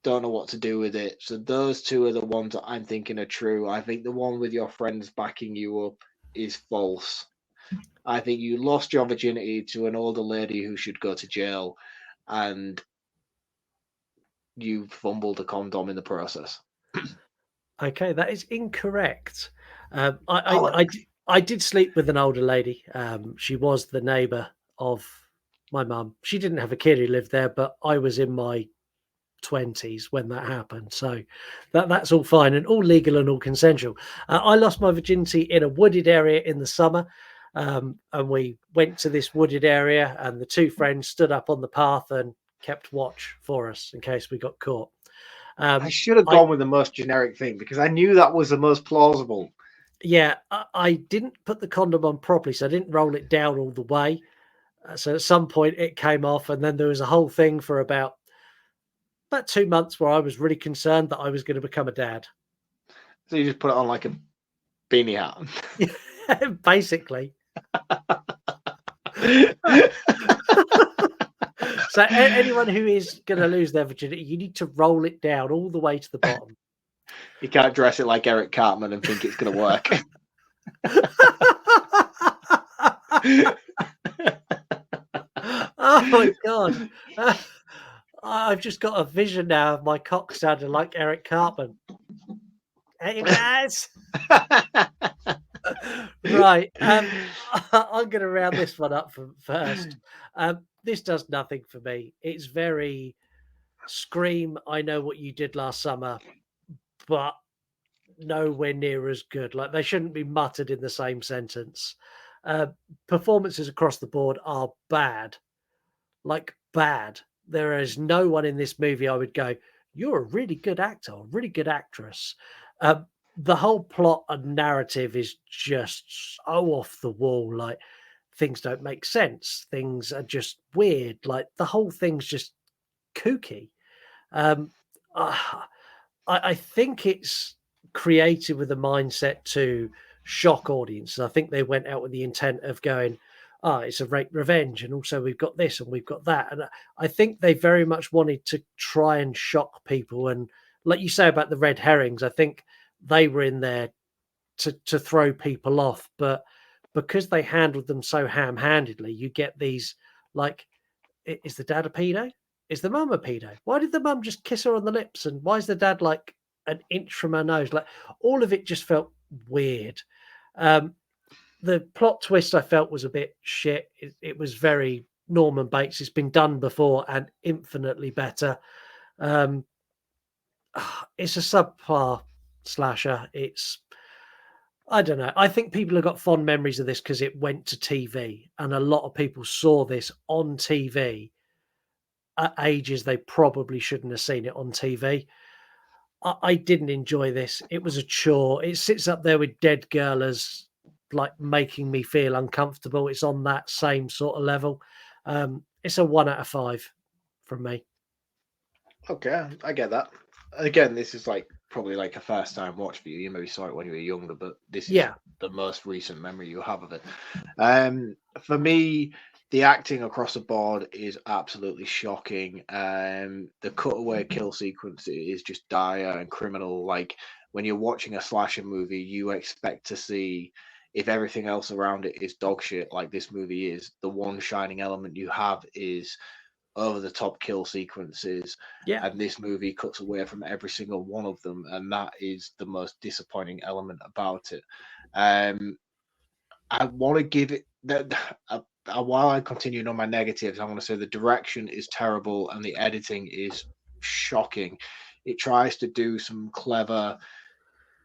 don't know what to do with it. So those two are the ones that I'm thinking are true. I think the one with your friends backing you up is false. I think you lost your virginity to an older lady who should go to jail, and you fumbled a condom in the process. Okay, that is incorrect. I did sleep with an older lady. She was the neighbour of my mum. She didn't have a kid who lived there, but I was in my 20s when that happened. So that's all fine and all legal and all consensual. I lost my virginity in a wooded area in the summer. And we went to this wooded area, and the two friends stood up on the path and kept watch for us in case we got caught. I should have gone with the most generic thing because I knew that was the most plausible. Yeah, I didn't put the condom on properly, so I didn't roll it down all the way. So at some point it came off, and then there was a whole thing for about 2 months where I was really concerned that I was going to become a dad. So you just put it on like a beanie hat? Basically. So anyone who is going to lose their virginity, you need to roll it down all the way to the bottom. You can't dress it like Eric Cartman and think it's going to work. Oh my God. I've just got a vision now of my cock sounding like Eric Cartman. Hey, guys. Right. I'm going to round this one up first. This does nothing for me. It's very Scream, I know what you did last summer, but nowhere near as good. Like, they shouldn't be muttered in the same sentence. Performances across the board are bad. Like, bad. There is no one in this movie I would go, you're a really good actor, or really good actress. The whole plot and narrative is just so off the wall. Like, things don't make sense. Things are just weird. Like, the whole thing's just kooky. I think it's created with a mindset to shock audiences. I think they went out with the intent of going, it's a rape revenge, and also we've got this and we've got that. And I think they very much wanted to try and shock people. And like you say about the red herrings, I think they were in there to throw people off. But because they handled them so ham-handedly, you get these, like, is the dad a pedo? Is the mum a pedo? Why did the mum just kiss her on the lips? And why is the dad like an inch from her nose? Like, all of it just felt weird. The plot twist I felt was a bit shit. It was very Norman Bates. It's been done before and infinitely better. It's a subpar slasher. I don't know. I think people have got fond memories of this because it went to TV, and a lot of people saw this on TV at ages they probably shouldn't have seen it on TV. I didn't enjoy this. It was a chore. It sits up there with Dead Girl as like making me feel uncomfortable. It's on that same sort of level. It's a 1 out of 5 from me. Okay, I get that. Again, this is like probably like a first time watch for you. You maybe saw it when you were younger, but this is the most recent memory you have of it. For me, the acting across the board is absolutely shocking. The cutaway kill sequence is just dire and criminal. Like, when you're watching a slasher movie, you expect to see, if everything else around it is dog shit like this movie is, the one shining element you have is over the top kill sequences. Yeah. And this movie cuts away from every single one of them, and that is the most disappointing element about it. I want to give it while I continue on my negatives, I want to say the direction is terrible and the editing is shocking. It tries to do some clever,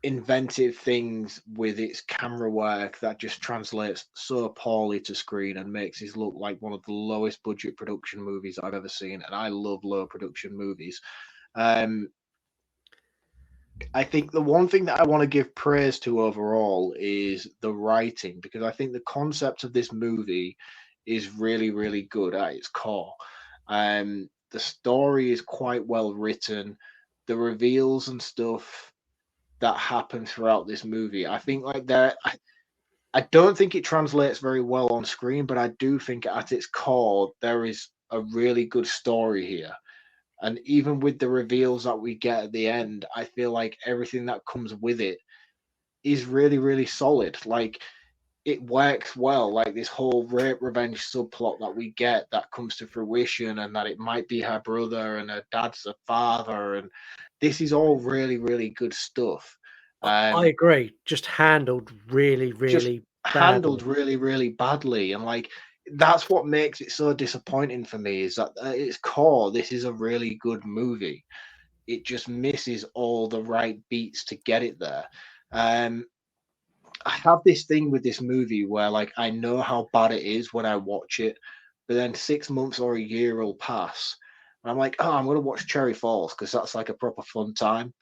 inventive things with its camera work that just translates so poorly to screen and makes it look like one of the lowest budget production movies I've ever seen. And I love low production movies. I think the one thing that I want to give praise to overall is the writing, because I think the concept of this movie is really, really good at its core. The story is quite well written. The reveals and stuff that happen throughout this movie, I think I don't think it translates very well on screen, but I do think at its core there is a really good story here. And even with the reveals that we get at the end, I feel like everything that comes with it is really, really solid. Like, it works well. Like, this whole rape revenge subplot that we get that comes to fruition, and that it might be her brother and her dad's the father. And this is all really, really good stuff. I agree. Just handled really, really handled really, really badly. And like, that's what makes it so disappointing for me, is that at its core, this is a really good movie. It just misses all the right beats to get it there. I have this thing with this movie where, like, I know how bad it is when I watch it, but then 6 months or a year will pass, and I'm like, oh, I'm going to watch Cherry Falls because that's like a proper fun time.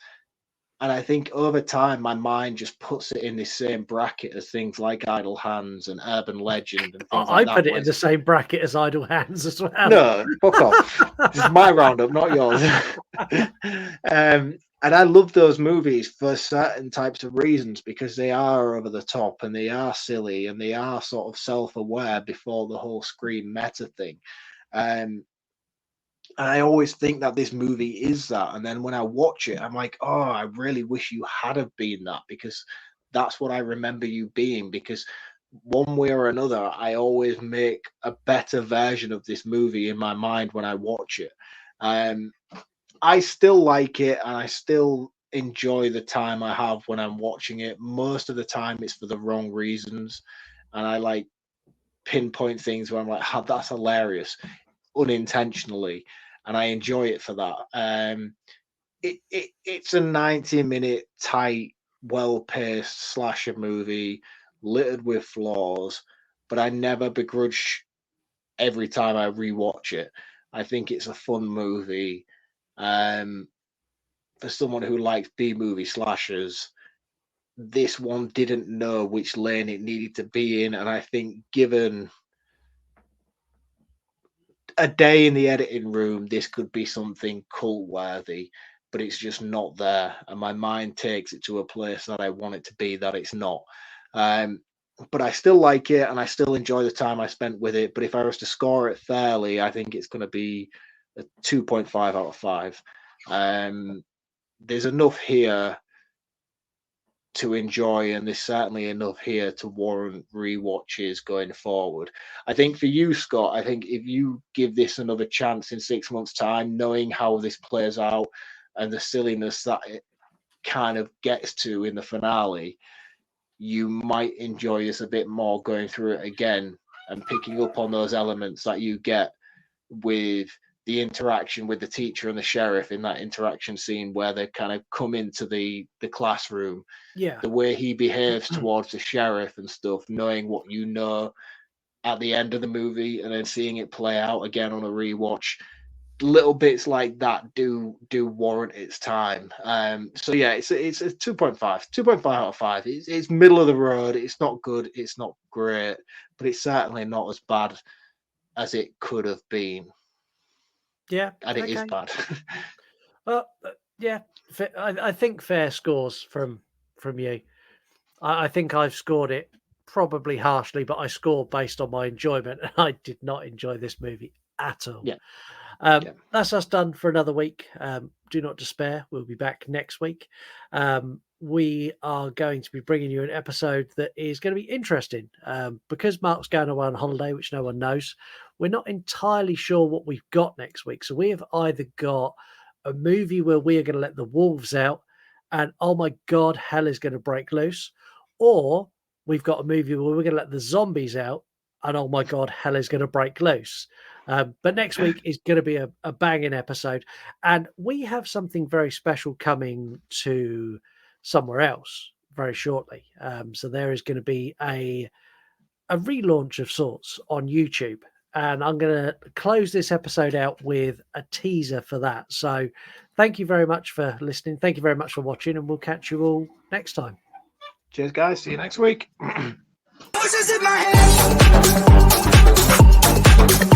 And I think over time, my mind just puts it in the same bracket as things like Idle Hands and Urban Legend and things like that. I put it in the same bracket as Idle Hands as well. No, fuck off. This is my roundup, not yours. And I love those movies for certain types of reasons, because they are over the top and they are silly and they are sort of self-aware before the whole screen meta thing. And I always think that this movie is that. And then when I watch it, I'm like, oh, I really wish you had have been that, because that's what I remember you being. Because one way or another, I always make a better version of this movie in my mind when I watch it. I still like it, and I still enjoy the time I have when I'm watching it. Most of the time, it's for the wrong reasons. And I like pinpoint things where I'm like, oh, that's hilarious, unintentionally. And I enjoy it for that. It's a 90-minute tight, well-paced slasher movie, littered with flaws, but I never begrudge every time I rewatch it. I think it's a fun movie. For someone who likes B-movie slashers, this one didn't know which lane it needed to be in, and I think given a day in the editing room, this could be something cult worthy, but it's just not there. And my mind takes it to a place that I want it to be, that it's not. But I still like it, and I still enjoy the time I spent with it. But if I was to score it fairly, I think it's going to be a 2.5 out of 5. There's enough here to enjoy, and there's certainly enough here to warrant rewatches going forward. I think for you, Scott, I think if you give this another chance in 6 months' time, knowing how this plays out and the silliness that it kind of gets to in the finale, you might enjoy this a bit more going through it again and picking up on those elements that you get with the interaction with the teacher and the sheriff in that interaction scene where they kind of come into the classroom. Yeah. The way he behaves towards the sheriff and stuff, knowing what you know at the end of the movie and then seeing it play out again on a rewatch. Little bits like that do warrant its time. So yeah, it's a 2.5 out of 5. It's middle of the road. It's not good. It's not great, but it's certainly not as bad as it could have been. Yeah, and it is bad. Yeah, I think fair scores from you. I think I've scored it probably harshly, but I scored based on my enjoyment, and I did not enjoy this movie at all. Yeah. That's us done for another week. Do not despair. We'll be back next week. We are going to be bringing you an episode that is going to be interesting because Mark's going away on holiday, which no one knows. We're not entirely sure what we've got next week. So we have either got a movie where we are going to let the wolves out and, oh my God, hell is going to break loose. Or we've got a movie where we're going to let the zombies out and, oh my God, hell is going to break loose. But next week is going to be a banging episode. And we have something very special coming to somewhere else very shortly. So there is going to be a relaunch of sorts on YouTube. and I'm going to close this episode out with a teaser for that. So thank you very much for listening. Thank you very much for watching, and we'll catch you all next time. Cheers, guys. See you next week. Voices in my head.